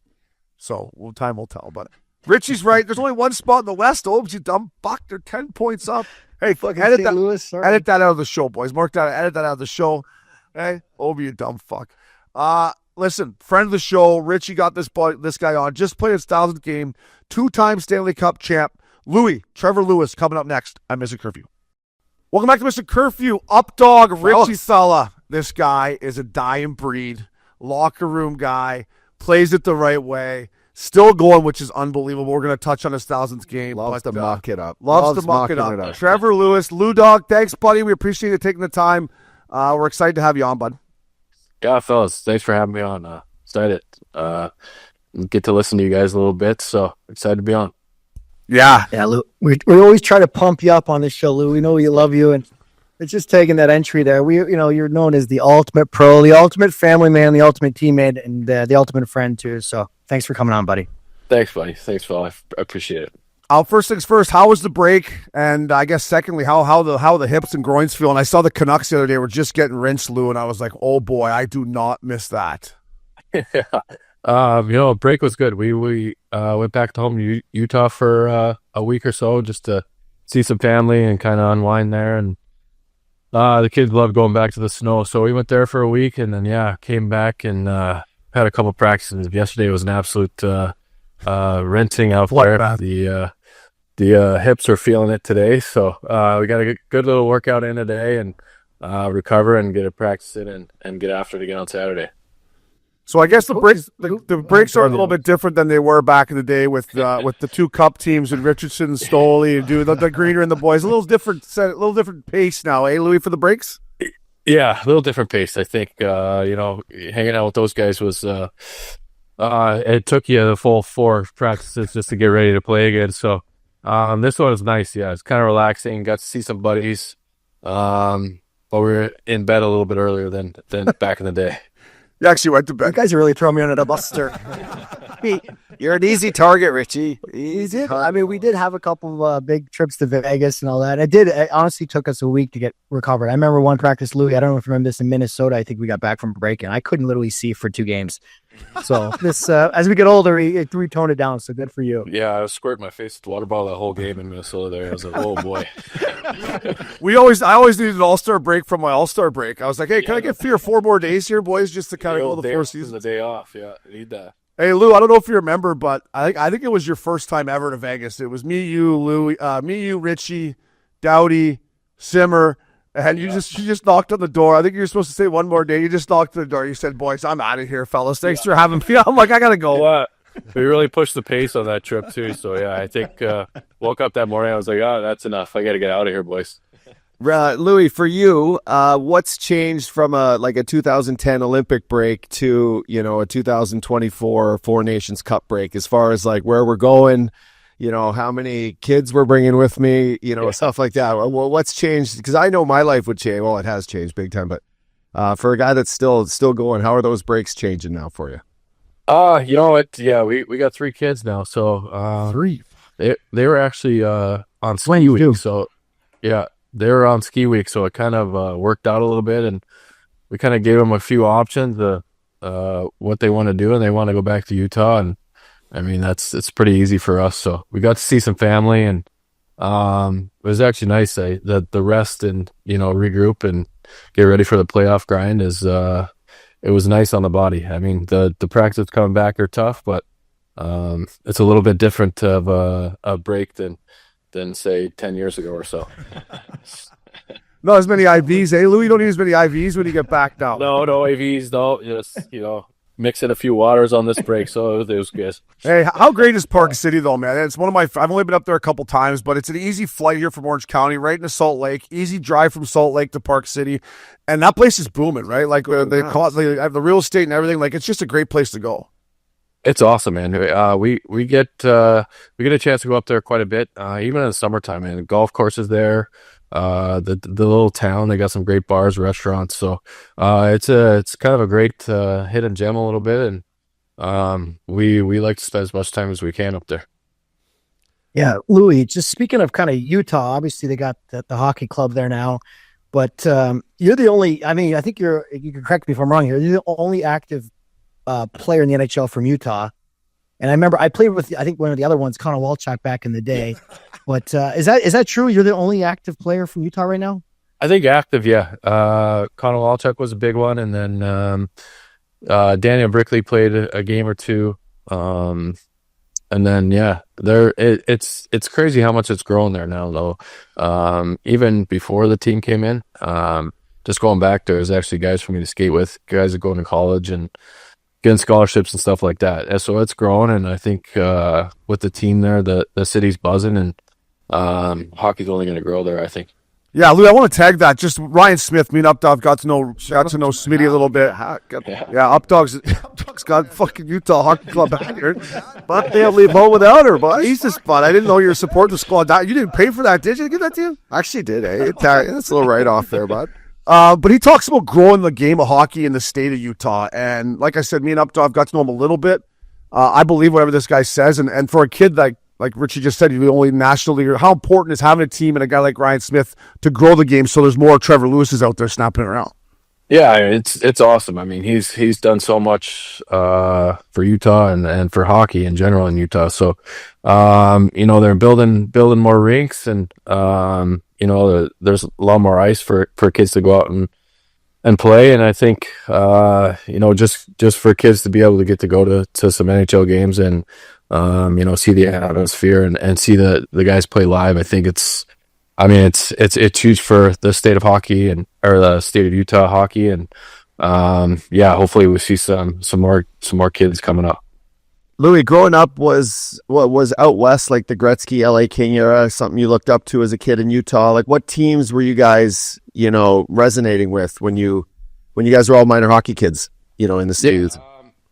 So time will tell. But Richie's right. There's only one spot in the West. Oh, you dumb fuck! They're 10 points up. Hey, fucking edit that. Louis, Edit that out of the show, boys. Mark that. Edit that out of the show. Hey, over you dumb fuck. Listen, friend of the show, Richie got this guy on. Just played his 1000th game. 2-time Stanley Cup champ, Trevor Lewis, coming up next. I'm Missin Curfew. Welcome back to Missin Curfew. Updog Richie fella. This guy is a dying breed. Locker room guy. Plays it the right way. Still going, which is unbelievable. We're going to touch on his 1000th game. Loves to muck it up. Loves to muck it up. Trevor Lewis, Lou Dog, thanks, buddy. We appreciate you taking the time. We're excited to have you on, bud. Yeah, fellas, thanks for having me on. Excited. Get to listen to you guys a little bit, so excited to be on. Yeah. Yeah, Lou. We always try to pump you up on this show, Lou. We know we love you, and it's just taking that entry there. You're known as the ultimate pro, the ultimate family man, the ultimate teammate, and the ultimate friend too. So thanks for coming on, buddy. Thanks, buddy. Thanks, Phil. I appreciate it. First things first, how was the break? And I guess secondly, how the hips and groins feel? And I saw the Canucks the other day were just getting rinsed, Lou, and I was like, oh boy, I do not miss that. Yeah. Break was good. We went back to home Utah for a week or so just to see some family and kind of unwind there. And the kids love going back to the snow, so we went there for a week, and then came back and had a couple practices. Yesterday was an absolute rinsing out there. The hips are feeling it today, so we got a good little workout in today and recover and get a practice in and get after it again on Saturday. So I guess the breaks are a little bit different than they were back in the day with the two cup teams and Richardson and Stoley and the Greener and the boys. A little different pace now, eh, Louis, for the breaks? Yeah, a little different pace. I think hanging out with those guys was it took you the full 4 practices just to get ready to play again. So this one was nice. Yeah, it's kind of relaxing. Got to see some buddies, but we were in bed a little bit earlier than back in the day. You actually went to bed. You guys are really throwing me under the bus, sir. You're an easy target, Richie. Easy. I mean, we did have a couple of big trips to Vegas and all that. It honestly took us a week to get recovered. I remember one practice, Louis. I don't know if you remember this in Minnesota. I think we got back from break, and I couldn't literally see for 2 games. So this, as we get older, we tone it down. So good for you. Yeah, I was squirting my face with the water bottle that whole game in Minnesota. There, I was like, oh boy. I always needed an All-Star break from my All-Star break. I was like, hey, can I get 3 or 4 more days here, boys, just to kind of go the 4 seasons? The day off, yeah, I need that. Hey Lou, I don't know if you remember, but I think it was your first time ever to Vegas. It was me, you, Louis, Richie, Doughty, Simmer, and you just knocked on the door. I think you were supposed to say one more day. You just knocked on the door. You said, "Boys, I'm out of here, fellas. Thanks for having me." I'm like, I gotta go. What? We really pushed the pace on that trip too. So yeah, I think woke up that morning. I was like, oh, that's enough. I got to get out of here, boys. Louis, for you, what's changed from a 2010 Olympic break to a 2024 Four Nations Cup break as far as like where we're going, how many kids we're bringing with me, stuff like that. Well, what's changed? Because I know my life would change. Well, it has changed big time, but for a guy that's still going, how are those breaks changing now for you? You know what? Yeah, we got 3 kids now. So 3. They were actually on ski week. So yeah. They were on ski week, so it kind of worked out a little bit, and we kind of gave them a few options what they want to do, and they want to go back to Utah, and I mean it's pretty easy for us. So we got to see some family, and it was actually nice. The rest and regroup and get ready for the playoff grind is it was nice on the body. I mean the practice coming back are tough, but it's a little bit different of a break than say 10 years ago or so. Not as many IVs, eh, Louis? You don't need as many IVs when you get back now. No IVs, no. Just mix in a few waters on this break, so it was good. Hey, how great is Park City though, man? It's one of my. I've only been up there a couple times, but it's an easy flight here from Orange County, right into Salt Lake. Easy drive from Salt Lake to Park City, and that place is booming, right? Like they have the real estate and everything. Like it's just a great place to go. It's awesome, man. We get a chance to go up there quite a bit, even in the summertime. And the golf course is there. The little town, they got some great bars, restaurants. So it's kind of a great hidden gem a little bit, and we like to spend as much time as we can up there. Yeah, Louis. Just speaking of kind of Utah, obviously they got the hockey club there now, but you're the only. I mean, I think you can correct me if I'm wrong here. You're the only active player in the NHL from Utah. And I remember I played with, I think one of the other ones, Connor Walchuk, back in the day. But is that true? You're the only active player from Utah right now? I think active, yeah. Connor Walchuk was a big one, and then Daniel Brickley played a game or two. And then it's crazy how much it's grown there now, though. Even before the team came in, just going back, there's actually guys for me to skate with, guys that go to college and getting scholarships and stuff like that. And so it's grown, and I think with the team there, the city's buzzing, and hockey's only going to grow there, I think. Yeah, Lou, I want to tag that. Just Ryan Smith, me and Updog got to know Smitty a little bit. Yeah, Updog's got fucking Utah Hockey Club out here, but they'll leave home without her. But he's the spot. I didn't know you were supporting the squad. You didn't pay for that, did you? Give that to you? Actually did, eh? That's a little write-off there, bud. But he talks about growing the game of hockey in the state of Utah. And like I said, me and Updog got to know him a little bit. I believe whatever this guy says. And for a kid like Richie just said, you're the only national leaguer, how important is having a team and a guy like Ryan Smith to grow the game so there's more Trevor Lewis's out there snapping it around? Yeah, it's awesome. I mean, he's done so much for Utah and for hockey in general in Utah. So, they're building more rinks, and there's a lot more ice for kids to go out and play. And I think just for kids to be able to go to some NHL games and see the atmosphere and see the guys play live, I think it's huge for the state of hockey or the state of Utah hockey, and yeah, hopefully we see some more kids coming up. Louis, growing up was out west, like the Gretzky, LA King era, something you looked up to as a kid in Utah. Like, what teams were you guys, resonating with when you guys were all minor hockey kids, in the States?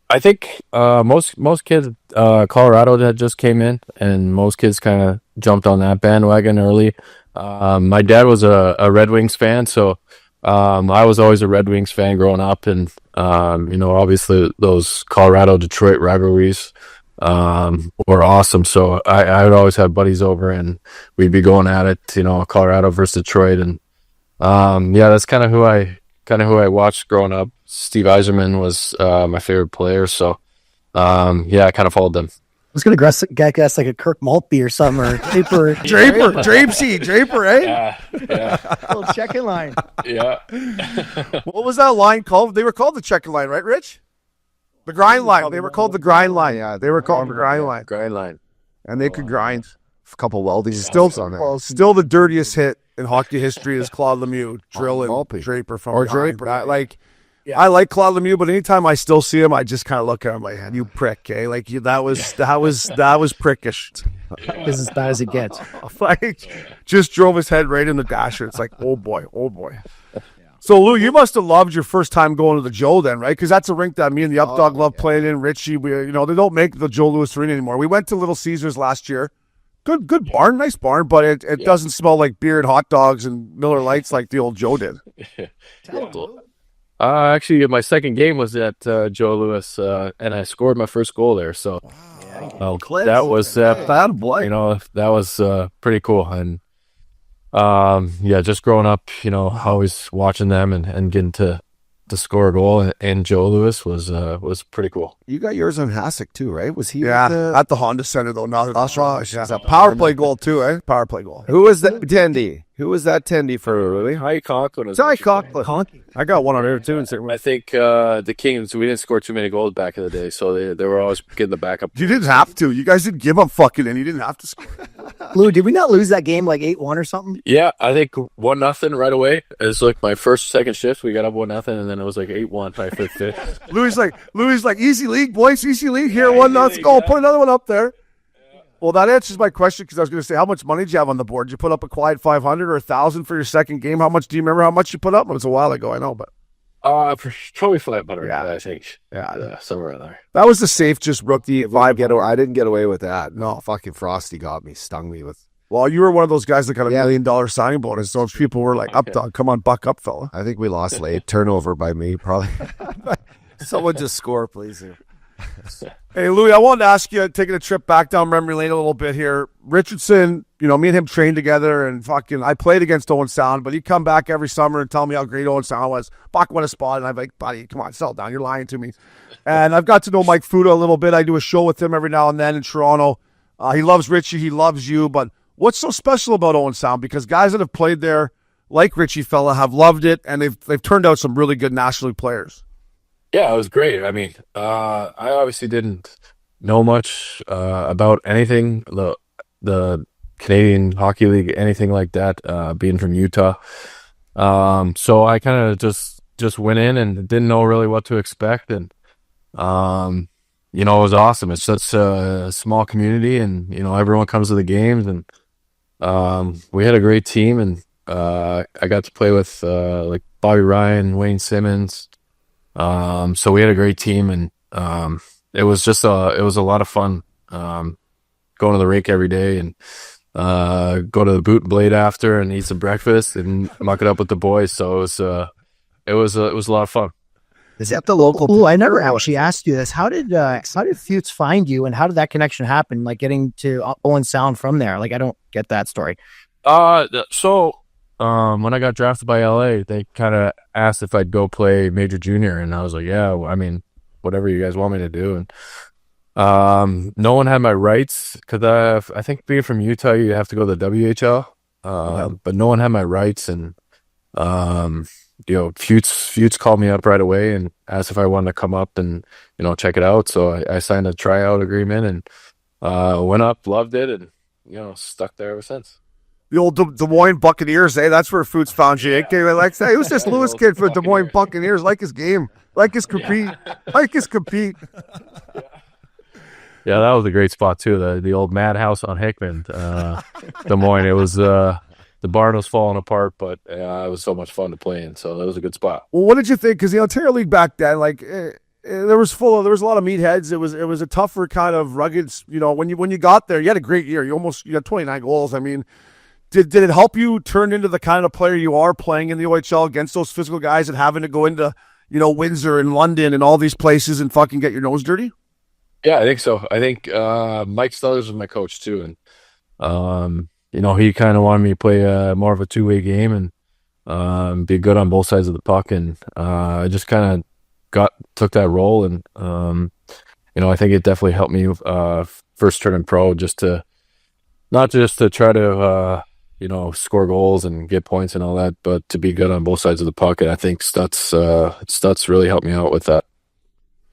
I think most kids, Colorado that just came in, and most kids kind of jumped on that bandwagon early. My dad was a Red Wings fan, so I was always a Red Wings fan growing up, and obviously those Colorado-Detroit rivalries were awesome. So I would always have buddies over, and we'd be going at it, Colorado versus Detroit, and yeah, that's kind of who I watched growing up. Steve Yzerman was my favorite player, so yeah, I kind of followed them. I was going to guess like a Kirk Maltby or something, or Draper, eh? Yeah. Little check-in line. Yeah. What was that line called? They were called the check line, right, Rich? The grind line. They were called the grind line. Yeah, they were called the grind line. Grind line. And they could grind. A couple welding Still on there. Still the dirtiest hit in hockey history is Claude Lemieux drilling Maltby. Draper from Or behind. Draper. I like Claude Lemieux, but anytime I still see him, I just kind of look at him like, you prick, eh? Like that was prickish. This is as bad as it gets. Like, just drove his head right in the dasher. It's like, oh boy. So Lou, you must have loved your first time going to the Joe then, right? Because that's a rink that me and the Updog love playing in. Richie, they don't make the Joe Louis Arena anymore. We went to Little Caesars last year. Good barn, nice barn, but it doesn't smell like beer and hot dogs and Miller Lights like the old Joe did. Actually, my second game was at Joe Louis, and I scored my first goal there. So that was that was pretty cool. And yeah, just growing up, always watching them and getting to score a goal in Joe Louis was pretty cool. You got yours on Hasek too, right? Was he? At the Honda Center though. Not a power play goal too, eh? Power play goal. Who was that tendy? Who was that tendy for, Louis? High Conklin. I got one on there too. I think the Kings, we didn't score too many goals back in the day, so they were always getting the backup. You didn't have to. You guys didn't give up fucking in. You didn't have to score. Lou, did we not lose that game like 8-1 or something? Yeah, I think 1-0 right away. It's like my second shift. We got up 1-0, and then it was like 8-1 by fifth. Louis like easy league, boys, easy league. Here, 1-0. Let's go. Put another one up there. Well, that answers my question because I was going to say, how much money did you have on the board? Did you put up a quiet 500 or 1,000 for your second game? How much do you remember? How much you put up? It was a while ago, I know, but probably 500. Yeah. I think. Yeah, somewhere in there. That was the safe, just rookie vibe. I didn't get away with that. No, fucking Frosty stung me with. Well, you were one of those guys that got $1 million signing bonus. So people were like, "Up, dog, come on, buck up, fella." I think we lost late turnover by me, probably. Someone just score, please. Hey, Louis, I wanted to ask you, taking a trip back down memory lane a little bit here. Richardson, me and him trained together, and I played against Owen Sound, but he'd come back every summer and tell me how great Owen Sound was. Buck won a spot, and I'm like, buddy, come on, settle down. You're lying to me. And I've got to know Mike Fuda a little bit. I do a show with him every now and then in Toronto. He loves Richie. He loves you. But what's so special about Owen Sound? Because guys that have played there, like Richie Fella, have loved it, and they've turned out some really good National League players. Yeah, it was great. I mean, I obviously didn't know much about anything, the Canadian Hockey League, anything like that, being from Utah. So I kind of just went in and didn't know really what to expect. And, it was awesome. It's such a small community, and, everyone comes to the games. And we had a great team, and I got to play with like Bobby Ryan, Wayne Simmons. So we had a great team, and it was just it was a lot of fun going to the rink every day, and go to the Boot and Blade after and eat some breakfast and muck it up with the boys. So it was a lot of fun. Is that the local? Oh, I never actually asked you this. How did Fuchs find you, and how did that connection happen? Like getting to Owen Sound from there. Like I don't get that story. When I got drafted by LA, they kind of asked if I'd go play Major Junior, and I was like, yeah, I mean, whatever you guys want me to do. And no one had my rights because I think being from Utah, you have to go to the WHL, but no one had my rights. And Fuchs called me up right away and asked if I wanted to come up and check it out. So I signed a tryout agreement and went up, loved it, and stuck there ever since. The old Des Moines Buccaneers, eh? That's where Foots found you. Okay, like, hey, who's this Lewis kid for the Des Moines Buccaneers? Like his game, like his compete, like his compete. Yeah, that was a great spot too. The old Madhouse on Hickman, Des Moines. It was the barn was falling apart, but it was so much fun to play in. So that was a good spot. Well, what did you think? Because the Ontario League back then, like, there was a lot of meatheads. It was a tougher kind of rugged. You know, when you got there, you had a great year. You had 29 goals. I mean, did it help you turn into the kind of player you are playing in the OHL against those physical guys and having to go into, you know, Windsor and London and all these places and fucking get your nose dirty? Yeah, I think so. I think Mike Stullers was my coach too, and you know, he kind of wanted me to play more of a two-way game and be good on both sides of the puck, and I just kind of took that role, and you know, I think it definitely helped me first turning pro, not just to try to you know, score goals and get points and all that, but to be good on both sides of the puck, and I think Stutz really helped me out with that.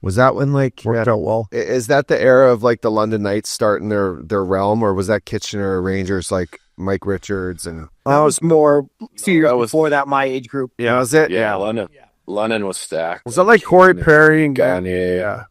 Was that when, like, Worked out well. is that the era of, like, the London Knights starting their realm, or was that Kitchener Rangers, like Mike Richards and? I was more before that, my age group. Yeah, was it? Yeah, London was stacked. Was that like Corey Perry and Gagne? Yeah.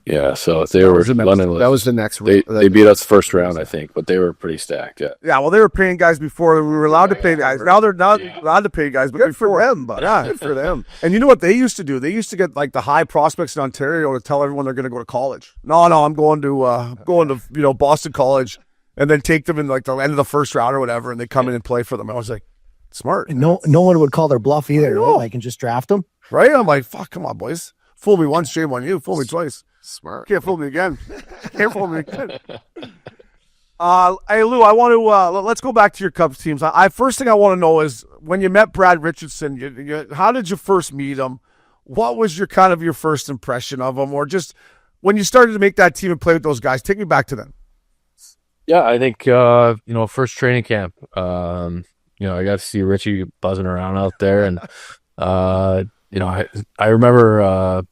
Yeah, so they were London. That was the next. They beat us first round, I think, but they were pretty stacked. Yeah. Yeah, well, they were paying guys before. We were allowed to pay guys. Now they're not allowed to pay guys, but Good for them, but yeah, good for them. And you know what they used to do? They used to get like the high prospects in Ontario to tell everyone they're going to go to college. No, I'm going to you know, Boston College, and then take them in like the end of the first round or whatever, and they come in and play for them. I was like, smart. And no one would call their bluff either. Right? Like, and just draft them. Right? I'm like, fuck, come on, boys. Fool me once, shame on you. Fool me twice. Smart. Can't fool me again. Can't fool me again. Hey, Lou, I want to let's go back to your Cubs teams. First thing I want to know is when you met Brad Richardson, how did you first meet him? What was your first impression of him, or just when you started to make that team and play with those guys? Take me back to then. Yeah, I think you know, first training camp, you know, I got to see Richie buzzing around out there, and you know, I remember.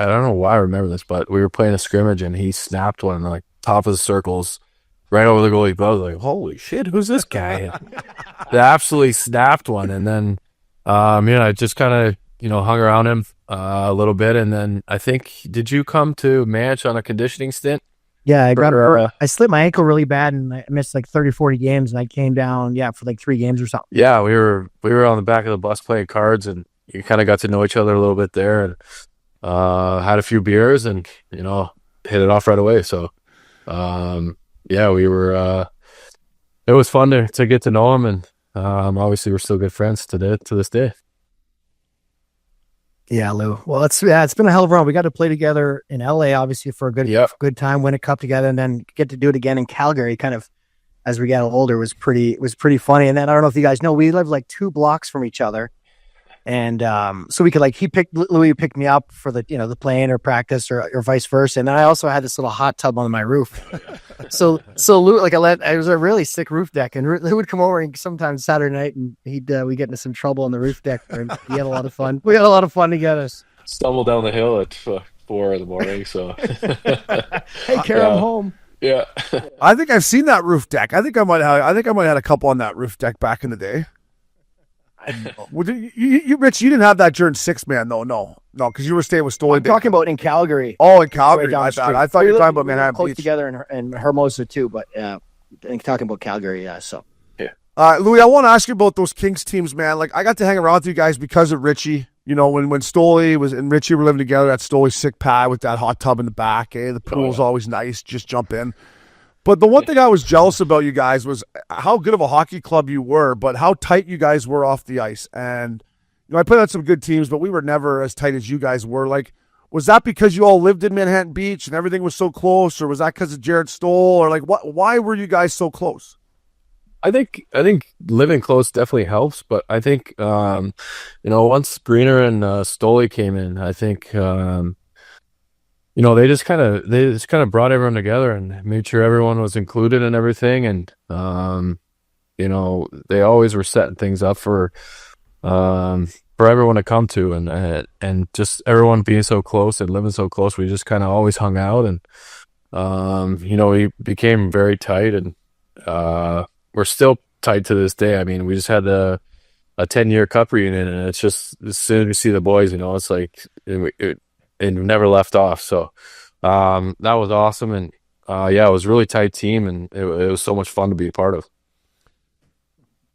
I don't know why I remember this, but we were playing a scrimmage and he snapped one like top of the circles right over the goalie. I was like, holy shit, who's this guy? They absolutely snapped one. And then, you know, I just kind of, you know, hung around him a little bit. And then I think, did you come to Manch on a conditioning stint? Yeah, I slipped my ankle really bad and I missed like 30, 40 games, and I came down, for like 3 games or something. Yeah, we were on the back of the bus playing cards, and you kind of got to know each other a little bit there, and had a few beers, and you know, hit it off right away. So yeah, we were it was fun to get to know him, and obviously we're still good friends to this day. Yeah, Lou. Well, it's been a hell of a run. We got to play together in LA, obviously, for a good time, win a cup together, and then get to do it again in Calgary. Kind of as we got older, was pretty funny. And then I don't know if you guys know, we live like 2 blocks from each other. And so we could Louis picked me up for the, you know, the plane or practice or vice versa. And then I also had this little hot tub on my roof. so Lou, it was a really sick roof deck, and Lou would come over and sometimes Saturday night, and we get into some trouble on the roof deck. And he had a lot of fun. We had a lot of fun together. Stumbled down the hill at 4 in the morning. So hey, Kara, I'm home. Yeah. I think I've seen that roof deck. I think I might have had a couple on that roof deck back in the day. Well, Rich, you didn't have that during 6-man, though. No, because you were staying with Story. I'm talking about in Calgary. Oh, in Calgary. I thought you were talking about Manhattan close Beach. together in Hermosa too, but I think talking about Calgary, yeah. So yeah. Louis, I want to ask you about those Kings teams, man. Like, I got to hang around with you guys because of Richie. You know, when Stoley was and Richie were living together at Stoley's sick pad with that hot tub in the back. The pool's always nice. Just jump in. But the one thing I was jealous about you guys was how good of a hockey club you were, but how tight you guys were off the ice. And, you know, I played on some good teams, but we were never as tight as you guys were. Like, was that because you all lived in Manhattan Beach and everything was so close, or was that because of Jared Stoll, or like why were you guys so close? I think living close definitely helps, but I think you know, once Greener and Stoley came in, I think you know, they just kind of brought everyone together and made sure everyone was included in everything, and you know, they always were setting things up for everyone to come to, and just everyone being so close and living so close, we just kind of always hung out, and you know, we became very tight, and we're still tight to this day. I mean, we just had a 10-year cup reunion, and it's just as soon as we see the boys, it's like it never left off. So that was awesome, and it was a really tight team, and it was so much fun to be a part of.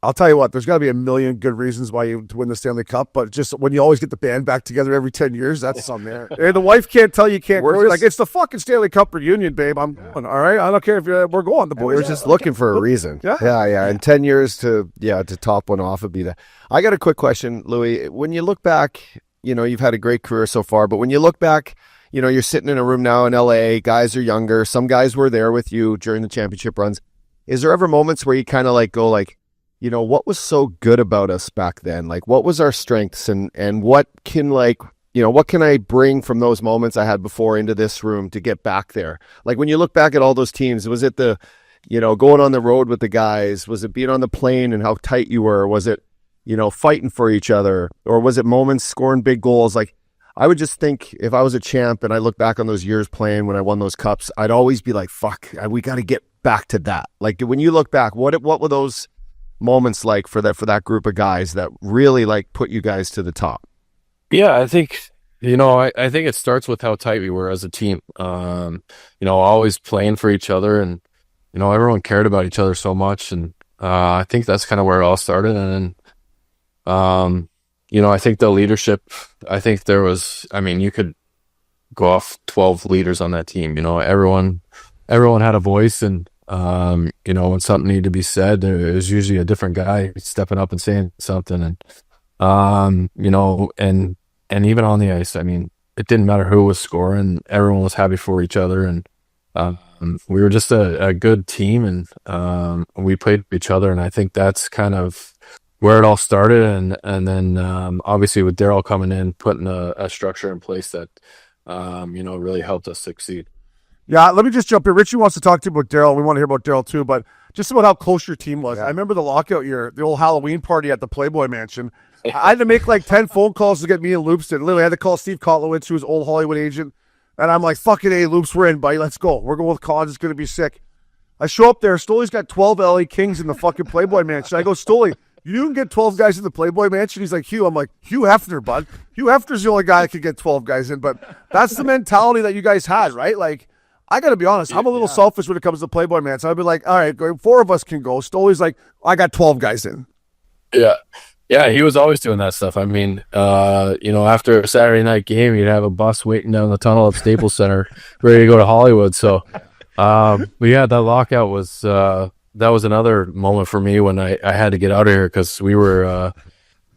I'll tell you what, there's got to be a million good reasons why you to win the Stanley Cup, but just when you always get the band back together every 10 years, that's something there. Hey, the wife can't tell you can't go. Like, it's the fucking Stanley Cup reunion, babe. I'm going, all right? I don't care if we're going. The boys we're just looking for a reason. Yeah. And 10 years to top one off would be that. I got a quick question, Louis. When you look back, you've had a great career so far, but when you look back, you're sitting in a room now in LA, guys are younger. Some guys were there with you during the championship runs. Is there ever moments where you kind of go what was so good about us back then? Like, what was our strengths and what can what can I bring from those moments I had before into this room to get back there? Like, when you look back at all those teams, was it the, going on the road with the guys? Was it being on the plane and how tight you were? Was it, fighting for each other? Or was it moments scoring big goals? Like, I would just think if I was a champ and I look back on those years playing when I won those cups, I'd always be like, fuck, we got to get back to that. Like, when you look back, what were those moments like for that group of guys that really put you guys to the top? Yeah, I think I think it starts with how tight we were as a team. Always playing for each other, and everyone cared about each other so much, and I think that's kind of where it all started. And then I think the leadership, I think there was, you could go off 12 leaders on that team. Everyone had a voice, and when something needed to be said, there was usually a different guy stepping up and saying something. And, and even on the ice, it didn't matter who was scoring. Everyone was happy for each other. And we were just a good team, and we played each other. And I think that's kind of where it all started. And then obviously with Darryl coming in, putting a structure in place that, really helped us succeed. Yeah, let me just jump in. Richie wants to talk to you about Darryl. We want to hear about Darryl too, but just about how close your team was. Yeah. I remember the lockout year, the old Halloween party at the Playboy Mansion. I had to make 10 phone calls to get me and Loops in. Literally, I had to call Steve Kotlowitz, who was old Hollywood agent, and I'm like, fucking A, Loops, we're in, buddy. Let's go. We're going with Collins. It's going to be sick. I show up there. Stoley's got 12 LA Kings in the fucking Playboy Mansion. I go, Stoley, you can get 12 guys in the Playboy Mansion? He's like, Hugh. I'm like, Hugh Hefner, bud. Hugh Hefner's the only guy that could get 12 guys in, but that's the mentality that you guys had, right? I got to be honest, I'm a little selfish when it comes to Playboy Man. So I'd be like, all right, 4 of us can go. Stoley's like, I got 12 guys in. Yeah. Yeah, he was always doing that stuff. After a Saturday night game, you'd have a bus waiting down the tunnel at Staples Center ready to go to Hollywood. So, that lockout was, that was another moment for me when I had to get out of here because we were,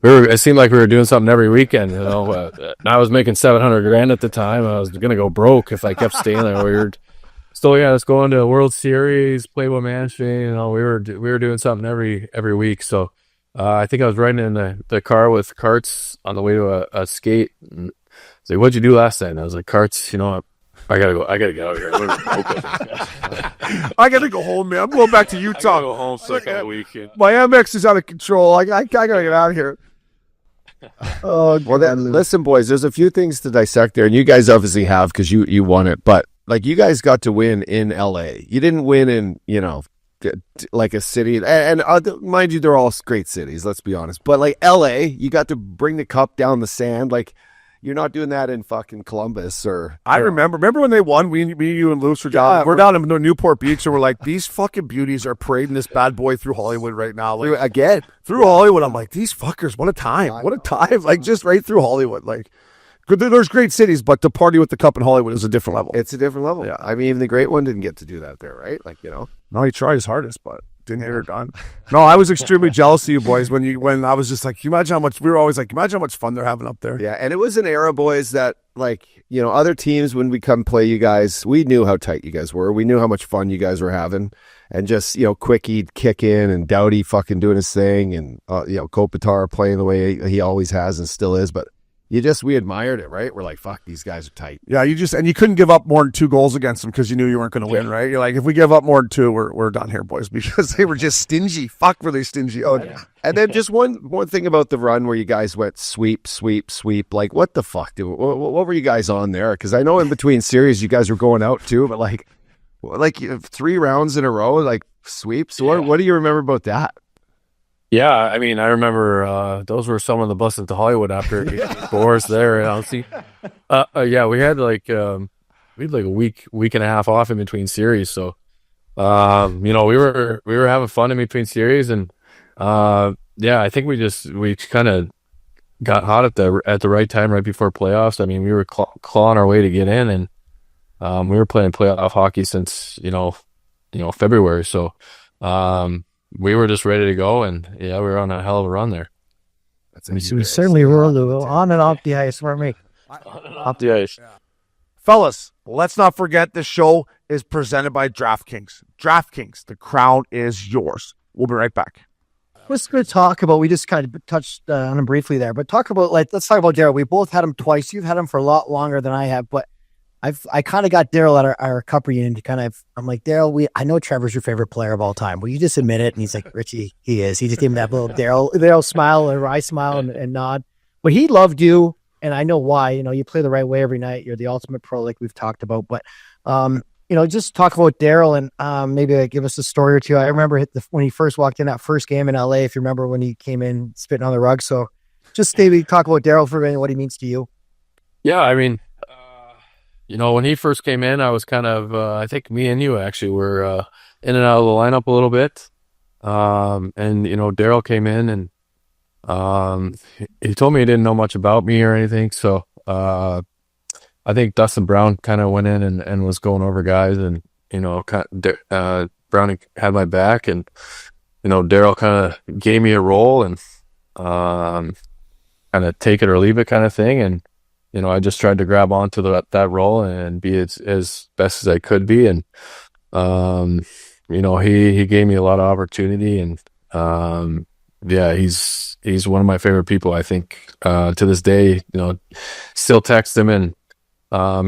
it seemed like we were doing something every weekend, I was making $700,000 at the time. I was going to go broke if I kept staying there. We were still, let's go into a World Series, Playboy Mansion. We were doing something every week. So I think I was riding in the car with carts on the way to a skate. And I was like, "What'd you do last night?" And I was like, "Carts. I gotta go. I gotta get out of here. I gotta go home, man. I'm going back to Utah. I gotta go home second weekend. My MX is out of control. I gotta get out of here." Listen, boys, there's a few things to dissect there, and you guys obviously have because you won it. But you guys got to win in LA. You didn't win in a city, and mind you, they're all great cities. Let's be honest. But LA, you got to bring the cup down the sand. You're not doing that in fucking Columbus or. I remember when they won. Me, you, and Luce were down. We're down in Newport Beach, and we're like, these fucking beauties are parading this bad boy through Hollywood right now. Again, through Hollywood, I'm like, these fuckers. What a time! What a time! Just right through Hollywood. There's great cities, but to party with the cup in Hollywood is a different level. It's a different level. Yeah, even the great one didn't get to do that there, right? No, he tried his hardest, but didn't get it done. No, I was extremely jealous of you boys when I was just like, you imagine how much we were always like, imagine how much fun they're having up there. Yeah, and it was an era, boys, that other teams when we come play you guys, we knew how tight you guys were. We knew how much fun you guys were having, and just Quickie kick in and Doughty fucking doing his thing, and Kopitar playing the way he always has and still is, but. We admired it, right? We're like, fuck, these guys are tight. Yeah, and you couldn't give up more than 2 goals against them because you knew you weren't going to win, right? You're like, if we give up more than 2, we're done here, boys, because they were just stingy. Fuck, were they stingy? Oh, yeah. And then just one more thing about the run where you guys went sweep. What the fuck, dude? What were you guys on there? Because I know in between series you guys were going out too, but Like 3 rounds in a row, like sweeps. What do you remember about that? Yeah, I mean, I remember those were some of the buses to Hollywood after scores there. And yeah, we had like a week and a half off in between series, so we were having fun in between series, and yeah, I think we kind of got hot at the right time, right before playoffs. I mean, we were clawing our way to get in, and we were playing playoff hockey since February, so we were just ready to go, and yeah, we were on a hell of a run there. We certainly were on and off the ice for me. Off the ice. Fellas, let's not forget this show is presented by DraftKings. DraftKings, the crown is yours. We'll be right back. Let's talk about, we just kind of touched on him briefly there, but let's talk about Darryl. We both had him twice. You've had him for a lot longer than I have, but I kind of got Darryl at our cup reunion to I'm like, Darryl, I know Trevor's your favorite player of all time. Will you just admit it? And he's like, Richie, he is. He just gave me that little Darryl smile, and I smile and nod. But he loved you, and I know why. You play the right way every night. You're the ultimate pro, like we've talked about. But just talk about Darryl, and maybe give us a story or two. I remember when he first walked in that first game in LA, if you remember, when he came in spitting on the rug. So just maybe talk about Darryl for what he means to you. Yeah, I mean, when he first came in, I was kind of, I think me and you actually were in and out of the lineup a little bit. And Darryl came in, and he told me he didn't know much about me or anything. So I think Dustin Brown kind of went in and was going over guys, and Brown had my back, and Darryl kind of gave me a role, and kind of take it or leave it kind of thing, and I just tried to grab onto that role and be as best as I could be, and he gave me a lot of opportunity, and yeah, he's one of my favorite people. I think to this day, still text him, and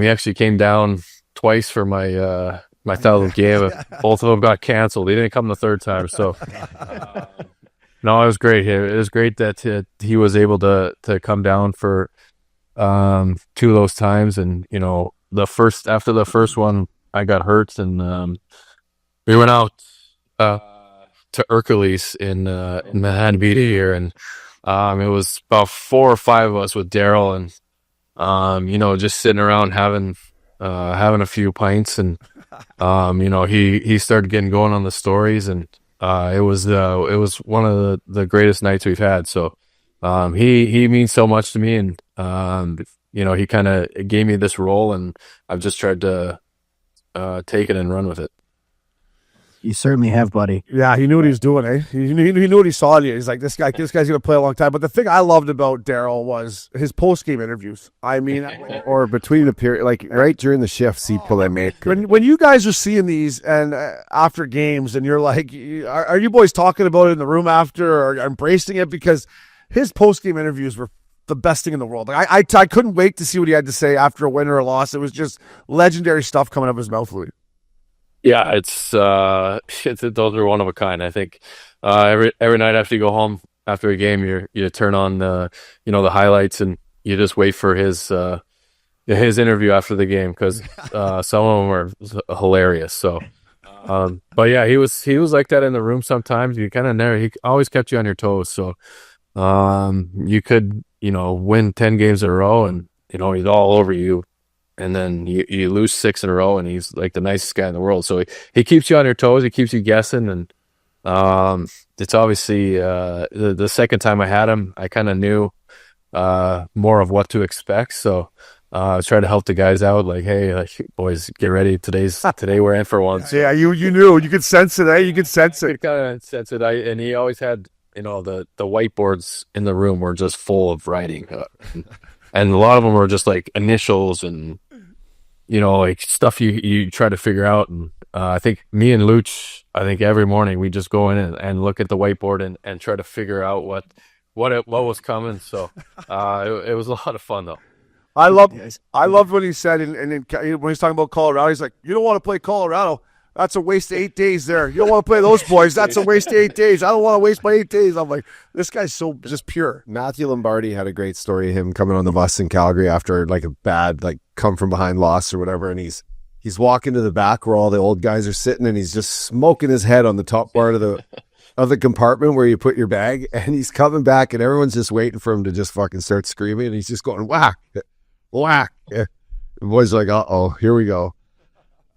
he actually came down twice for my my Thousandth game. Both of them got canceled. He didn't come the third time. So no, it was great. It was great that he was able to come down for 2 of those times. And after the first one, I got hurt, and we went out to Hercules in Manhattan Beach here, and it was about 4 or 5 of us with Darryl, and just sitting around having a few pints, and he started getting going on the stories, and it was one of the greatest nights we've had. So he means so much to me, and he kind of gave me this role, and I've just tried to take it and run with it. You certainly have, buddy. Yeah, he knew what he was doing, eh? He knew what he saw in you. He's like, this guy's going to play a long time. But the thing I loved about Darryl was his post-game interviews. I mean, or between the period, like right during the shifts, he'd pull that make. When you guys are seeing these and after games, and you're like, are you boys talking about it in the room after, or embracing it? Because his post-game interviews were the best thing in the world. Like I couldn't wait to see what he had to say after a win or a loss. It was just legendary stuff coming out of his mouth, Louis. Yeah, it's those are one of a kind. I think every night after you go home after a game, you turn on the highlights, and you just wait for his interview after the game, because some of them are hilarious. So, but yeah, he was like that in the room sometimes. You kind of never. He always kept you on your toes. So, you could win 10 games in a row, and he's all over you. And then you lose 6 in a row, and he's like the nicest guy in the world. So he keeps you on your toes. He keeps you guessing. And it's obviously the second time I had him, I kind of knew more of what to expect. So I was trying to help the guys out. Like, hey, boys, get ready. Today we're in for one. So, yeah, you knew. You could sense it, eh? You could sense it. You kind of sense it. And he always had, the whiteboards in the room were just full of writing. And a lot of them were just like initials and like stuff you try to figure out. And I think me and Luch, every morning we just go in and look at the whiteboard and try to figure out what was coming. So it was a lot of fun, though. I loved what he said, and when he's talking about Colorado, he's like, you don't want to play Colorado. That's a waste of 8 days there. You don't want to play those boys. That's a waste of 8 days. I don't want to waste my 8 days. I'm like, this guy's so just pure. Matthew Lombardi had a great story of him coming on the bus in Calgary after like a bad come from behind loss or whatever, and he's he's walking to the back where all the old guys are sitting, and he's just smoking his head on the top part of the compartment where you put your bag, and he's coming back, and everyone's just waiting for him to just fucking start screaming, and he's just going whack, whack. The boy's like, uh-oh, here we go.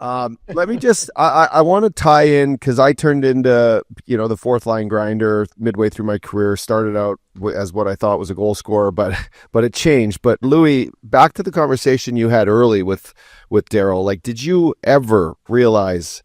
Let me just, I want to tie in, because I turned into, the fourth line grinder midway through my career, started out as what I thought was a goal scorer, but it changed. But Louis, back to the conversation you had early with Darryl, like, did you ever realize,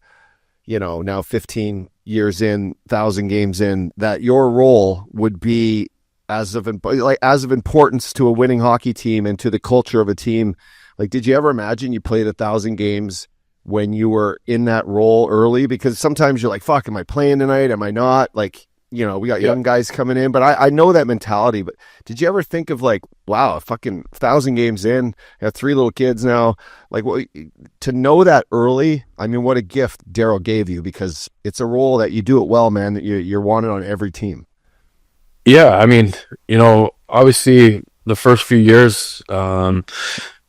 now 15 years in, 1,000 games in, that your role would be as of importance to a winning hockey team and to the culture of a team? Like, did you ever imagine you played 1,000 games when you were in that role early? Because sometimes you're like, fuck, am I playing tonight? Am I not? Like, we got young guys coming in, but I know that mentality. But did you ever think of like, wow, fucking 1,000 games in, I have 3 little kids now. Like, to know that early, I mean, what a gift Darryl gave you, because it's a role that you do it well, man, that you're wanted on every team. Yeah, I mean, obviously the first few years, playing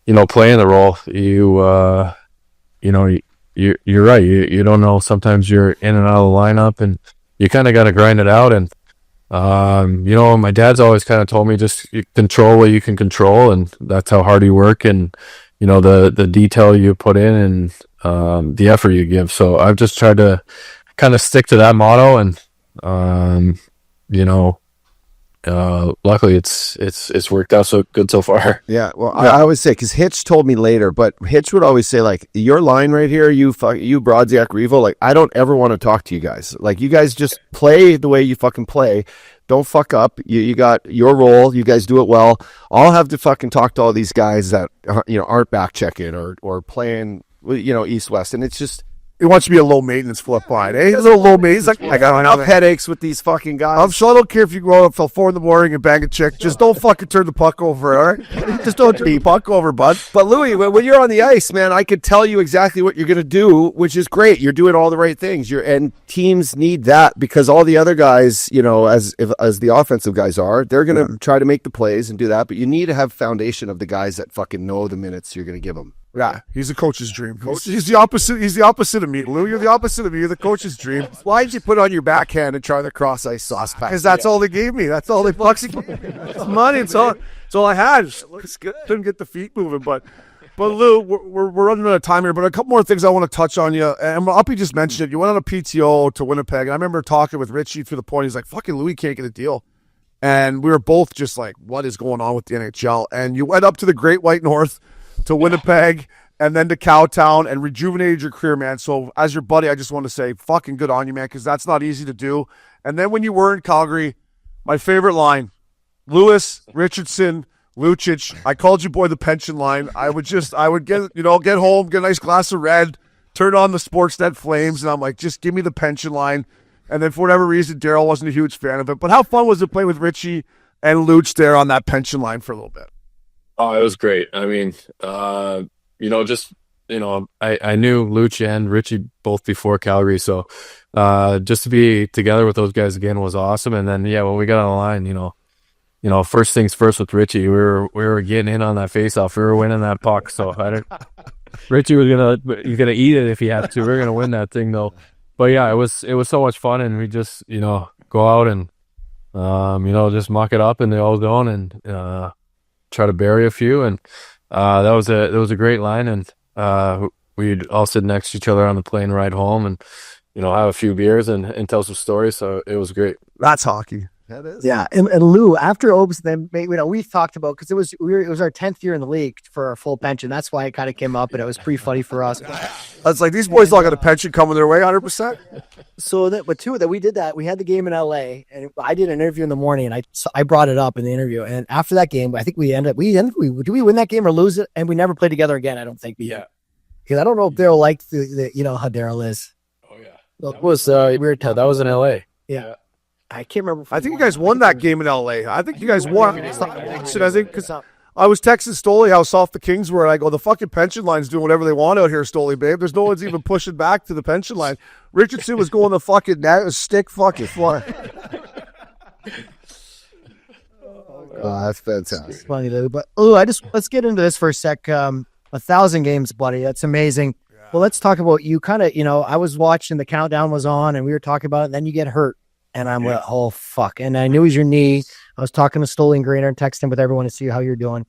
the role, you're right. You don't know. Sometimes you're in and out of the lineup, and you kind of got to grind it out. And my dad's always kind of told me just control what you can control, and that's how hard you work, and the detail you put in, and the effort you give. So I've just tried to kind of stick to that motto, and luckily it's worked out so good so far. Yeah, well, yeah. I always say, because Hitch told me later, but Hitch would always say, like, your line right here, you Brodziak, Revo, like, I don't ever want to talk to you guys. Like, you guys just play the way you fucking play. Don't fuck up. You got your role. You guys do it well. I'll have to fucking talk to all these guys that aren't back checking or playing east-west, and it's just, He wants you to be a low maintenance flip line. He's a little low maintenance. Like, I got enough headaches with these fucking guys. So I don't care if you grow up till 4 a.m. and bang a chick. Just don't fucking turn the puck over, all right? Just don't turn the puck over, bud. But Louis, when you're on the ice, man, I could tell you exactly what you're going to do, which is great. You're doing all the right things. And teams need that, because all the other guys, as the offensive guys are, they're going to try to make the plays and do that. But you need to have foundation of the guys that fucking know the minutes you're going to give them. Yeah, he's a coach's dream. He's the opposite. He's the opposite of me, Lou. You're the opposite of me. You're the coach's dream. Why did you put on your backhand and try the cross ice sauce pack? Because that's all they gave me. That's all they fucking gave me. It's money. It's all I had. It looks good. Couldn't get the feet moving, but Lou, we're running out of time here. But a couple more things I want to touch on you. And Uppy just mentioned it. You went on a PTO to Winnipeg, and I remember talking with Richie to the point he's like, "Fucking Louis can't get a deal." And we were both just like, "What is going on with the NHL?" And you went up to the Great White North to Winnipeg, and then to Cowtown, and rejuvenated your career, man. So as your buddy, I just want to say fucking good on you, man, because that's not easy to do. And then when you were in Calgary, my favorite line, Lewis, Richardson, Lucic, I called you boy the pension line. I would get home, get a nice glass of red, turn on the Sportsnet Flames, and I'm like, just give me the pension line. And then for whatever reason, Darryl wasn't a huge fan of it. But how fun was it playing with Richie and Luch there on that pension line for a little bit? Oh, it was great. I mean, I knew Luch and Richie both before Calgary, so just to be together with those guys again was awesome. And then when we got on the line, first things first with Richie, we were getting in on that faceoff. We were winning that puck, so Richie was gonna eat it if he had to. We were gonna win that thing though. But yeah, it was so much fun, and we just go out and just muck it up in the old zone and try to bury a few, and that was a great line, and we'd all sit next to each other on the plane ride home, and have a few beers and tell some stories. So it was great. That's hockey. That is. Yeah, and Lou, after Obes, then we talked about, because it was our 10th year in the league for our full pension. That's why it kind of came up, and it was pretty funny for us. It's like these boys all got a pension coming their way, 100%. So we did that. We had the game in LA, and I did an interview in the morning, and I brought it up in the interview. And after that game, I think did we win that game or lose it? And we never played together again. I don't think. Because I don't know if Darryl liked the how Darryl is. Oh yeah, that was weird. That was in LA. Yeah. I can't remember. I think you guys won that game in LA. I think you guys won. I think because I was texting Stoley how soft the Kings were, and I go, the fucking pension line's doing whatever they want out here, Stoley, babe. There's no one's even pushing back to the pension line. Richardson was going the fucking stick fucking fly. Oh, that's fantastic. It's funny, Lou. But let's get into this for a sec. 1,000 games, buddy. That's amazing. Well, let's talk about you. Kind of, I was watching, the countdown was on, and we were talking about it. And then you get hurt, and I'm like, oh fuck! And I knew it was your knee. I was talking to Stoley and Grainer and texting with everyone to see how you're doing.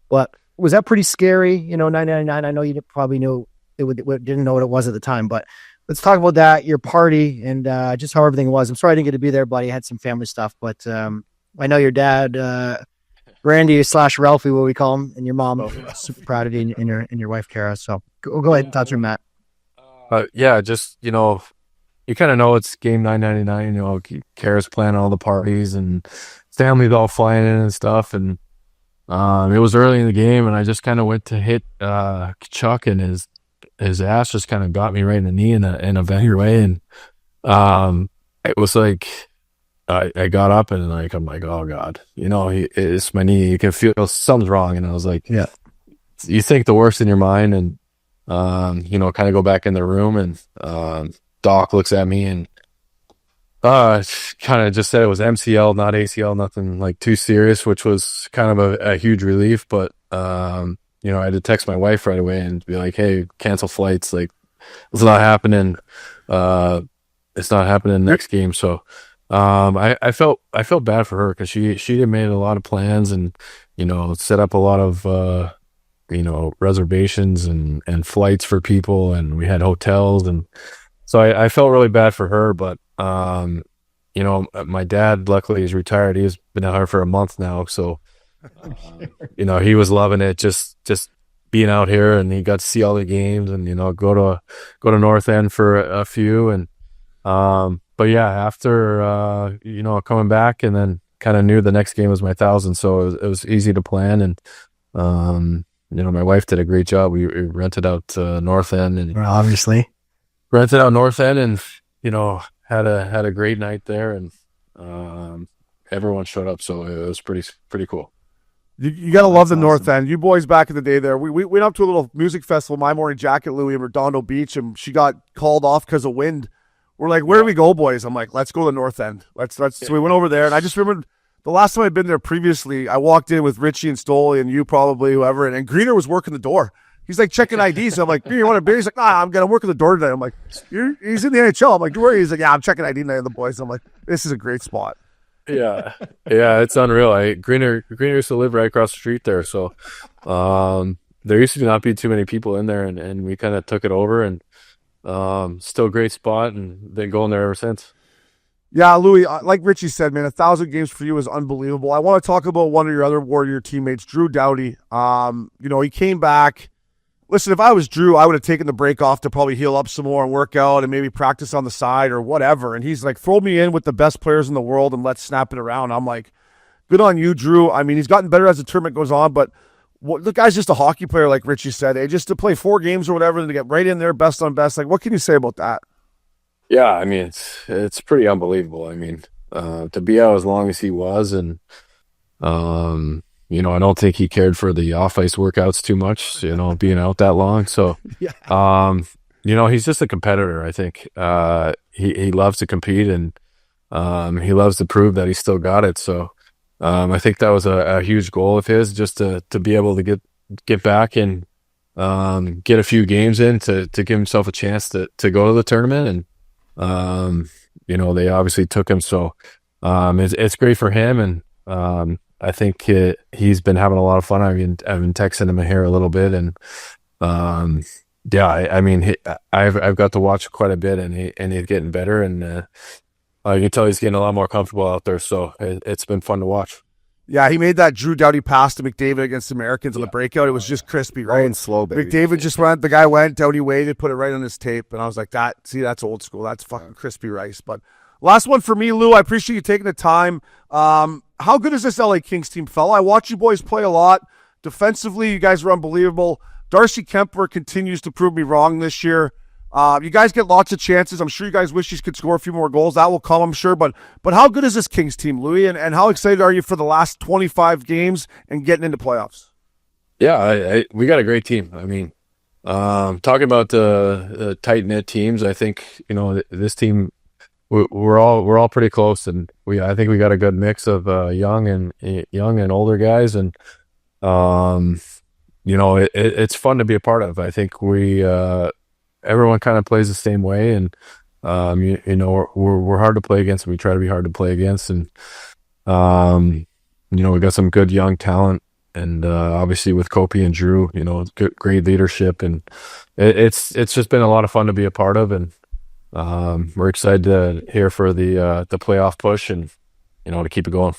But was that pretty scary? 999. I know you probably knew didn't know what it was at the time, but let's talk about that. Your party and just how everything was. I'm sorry I didn't get to be there, buddy. I had some family stuff, but I know your dad, Randy / Ralphie, what we call him, and your mom. Super proud of you and your wife Kara. So go ahead and touch her, Matt. Yeah, just you kind of know it's game 999. Kara's planning all the parties and Stanley's all flying in and stuff, and it was early in the game, and I just kind of went to hit Chuck, and his ass just kind of got me right in the knee in a bigger way, and it was like I got up and I'm like, oh God, it's my knee. You can feel something's wrong, and I was like, yeah. You think the worst in your mind, and kind of go back in the room, and Doc looks at me and kind of just said it was MCL, not ACL, nothing like too serious, which was kind of a huge relief. But I had to text my wife right away and be like, hey, cancel flights. Like, it's not happening. It's not happening next game. So I felt bad for her because she had made a lot of plans and set up a lot of reservations and flights for people, and we had hotels, and so I felt really bad for her. But my dad, luckily, is retired. He's been out here for a month now, so he was loving it, just being out here, and he got to see all the games, and go to North End for a few, and but yeah, after coming back, and then kind of knew the next game was my 1000th, so it was easy to plan, and my wife did a great job. We rented out North End, and obviously rented out North End, and had a great night there, and everyone showed up, so it was pretty cool. You gotta love the awesome. North End. You boys back in the day there. We went up to a little music festival, My Morning Jacket, Louie, in Redondo Beach, and she got called off because of wind. We're like, where do we go, boys? I'm like, let's go to the North End. So we went over there, and I just remembered the last time I'd been there previously, I walked in with Richie and Stoley and you probably, whoever, and Greener was working the door. He's like checking IDs. So I'm like, you want a beer? He's like, nah, I'm going to work at the door today. I'm like, he's in the NHL. I'm like, don't worry. He's like, yeah, I'm checking ID tonight with the boys. I'm like, this is a great spot. Yeah, it's unreal. Greener used to live right across the street there. So there used to not be too many people in there, and we kind of took it over, and still a great spot, and been going there ever since. Yeah, Louie, like Richie said, man, 1,000 games for you is unbelievable. I want to talk about one of your other Warrior teammates, Drew Doughty. He came back. Listen, if I was Drew, I would have taken the break off to probably heal up some more and work out and maybe practice on the side or whatever. And he's like, throw me in with the best players in the world and let's snap it around. I'm like, good on you, Drew. I mean, he's gotten better as the tournament goes on, but the guy's just a hockey player, like Richie said. Just to play 4 games or whatever and to get right in there, best on best. Like, what can you say about that? Yeah, I mean, it's pretty unbelievable. I mean, to be out as long as he was, and I don't think he cared for the off-ice workouts too much, being out that long. So, he's just a competitor, I think. He loves to compete, and he loves to prove that he still got it. So, I think that was a huge goal of his, just to be able to get back and get a few games in to give himself a chance to go to the tournament. And they obviously took him, so it's great for him, and I think he's been having a lot of fun. I've been texting him here a little bit, and I've got to watch quite a bit, and he's getting better, and you can tell he's getting a lot more comfortable out there. So it's been fun to watch. Yeah, he made that Drew Doughty pass to McDavid against the Americans on the breakout. It was just crispy, right? And slow, baby. McDavid just went, the guy went, Doughty waited, put it right on his tape, and I was like, that's old school. That's fucking crispy rice. But last one for me, Lou. I appreciate you taking the time. How good is this LA Kings team, fella? I watch you boys play a lot. Defensively, you guys are unbelievable. Darcy Kemper continues to prove me wrong this year. You guys get lots of chances. I'm sure you guys wish you could score a few more goals. That will come, I'm sure. But how good is this Kings team, Louis? And how excited are you for the last 25 games and getting into playoffs? Yeah, we got a great team. I mean, talking about the tight-knit teams, I think, this team, we're all pretty close, and I think we got a good mix of young and older guys, and it's fun to be a part of. I think we everyone kind of plays the same way, and you know, we're hard to play against, and we try to be hard to play against, and you know, we got some good young talent, and obviously with Kopi and Drew, you know, great leadership, and it's just been a lot of fun to be a part of, and we're excited to here for the playoff push, and you know, to keep it going.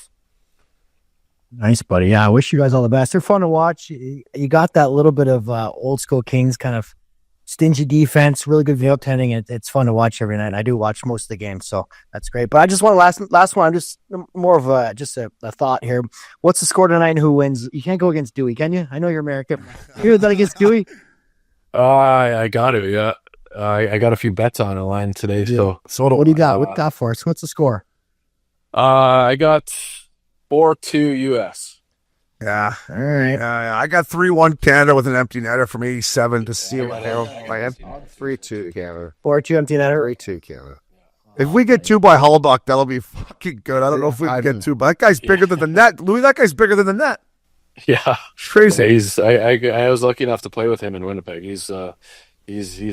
Nice, buddy. Yeah, I wish you guys all the best. They're fun to watch. You got that little bit of old school Kings kind of stingy defense, really good goaltending. It's fun to watch every night. I do watch most of the games, so that's great. But I just want last one. I'm just more of a thought here. What's the score tonight and who wins? You can't go against Dewey, can you? I know you're American. You bet against Dewey? I got it. Yeah, I got a few bets on the line today. Yeah. So what do you got? What you got for us? What's the score? I got 4-2 US. Yeah. All right. I got 3-1 Canada with an empty netter from 87 to seal it. 3-2 Canada. 4-2 empty netter. 3-2 Canada. If we get 2 by Hallbuck, that'll be fucking good. I don't know if we can get 2, but that guy's bigger than the net. Louis, that guy's bigger than the net. Yeah, Crazy. I was lucky enough to play with him in Winnipeg. He's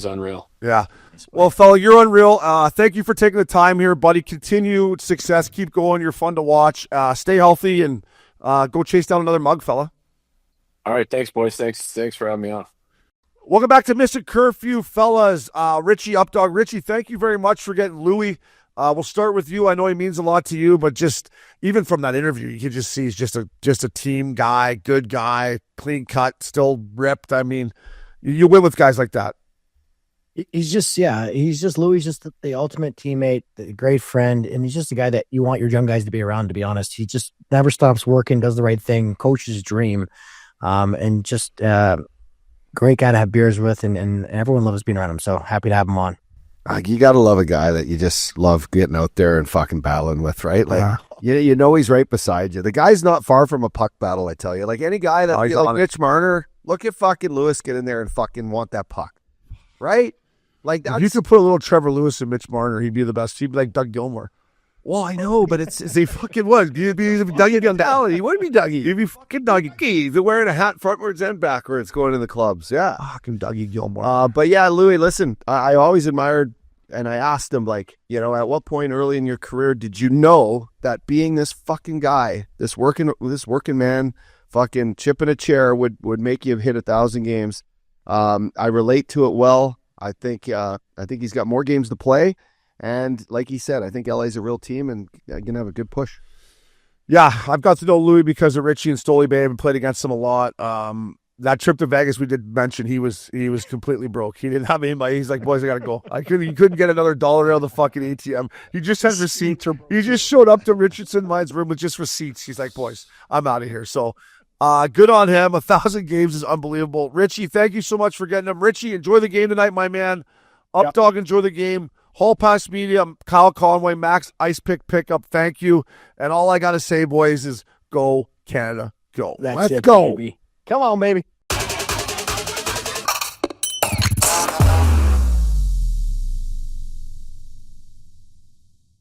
unreal. Yeah. Well, fella, you're unreal. Thank you for taking the time here, buddy. Continued success. Keep going. You're fun to watch. Stay healthy and go chase down another mug, fella. All right. Thanks, boys. Thanks for having me on. Welcome back to Missin Curfew, fellas. Richie, Updog. Richie, thank you very much for getting Louis. We'll start with you. I know he means a lot to you, but just even from that interview, you can just see he's just a team guy, good guy, clean cut, still ripped. I mean, you win with guys like that. He's just Louis, just the ultimate teammate, the great friend, and he's just a guy that you want your young guys to be around, to be honest. He just never stops working, does the right thing, coach's dream, and just great guy to have beers with, and everyone loves being around him, so happy to have him on. You got to love a guy that you just love getting out there and fucking battling with, right? Like, you know he's right beside you. The guy's not far from a puck battle, I tell you. Like any guy that, like Mitch Marner, look at fucking Lewis get in there and fucking want that puck, right? Like if you could put a little Trevor Lewis and Mitch Marner, he'd be the best. He'd be like Doug Gilmour. Well, I know, but it's He fucking would. He'd be Dougie down. he would be Dougie. He'd be fucking Dougie. He's wearing a hat frontwards and backwards going to the clubs. Yeah. Fucking Dougie Gilmour. But yeah, Louis, listen, I always admired, and I asked him, like, you know, at what point early in your career did you know that being this fucking guy, this working man, fucking chipping a chair would make you hit 1,000 games? I relate to it well. I think he's got more games to play, and like he said, I think LA's a real team and gonna have a good push. Yeah, I've got to know Louis because of Richie and Stoli Bay. I've played against him a lot. That trip to Vegas, we did mention he was completely broke. He didn't have any money. He's like, boys, I gotta go. He couldn't get another $1 out of the fucking ATM. He just had receipts. He just showed up to Richardson Mine's room with just receipts. He's like, boys, I'm out of here. So good on him. 1,000 games is unbelievable. Richie, thank you so much for getting him. Richie, enjoy the game tonight, my man. Updog, enjoy the game. Hall Pass Media, Kyle Conway, Max Ice Pick Pickup, thank you. And all I got to say, boys, is go Canada, go. Let's go. Baby. Come on, baby.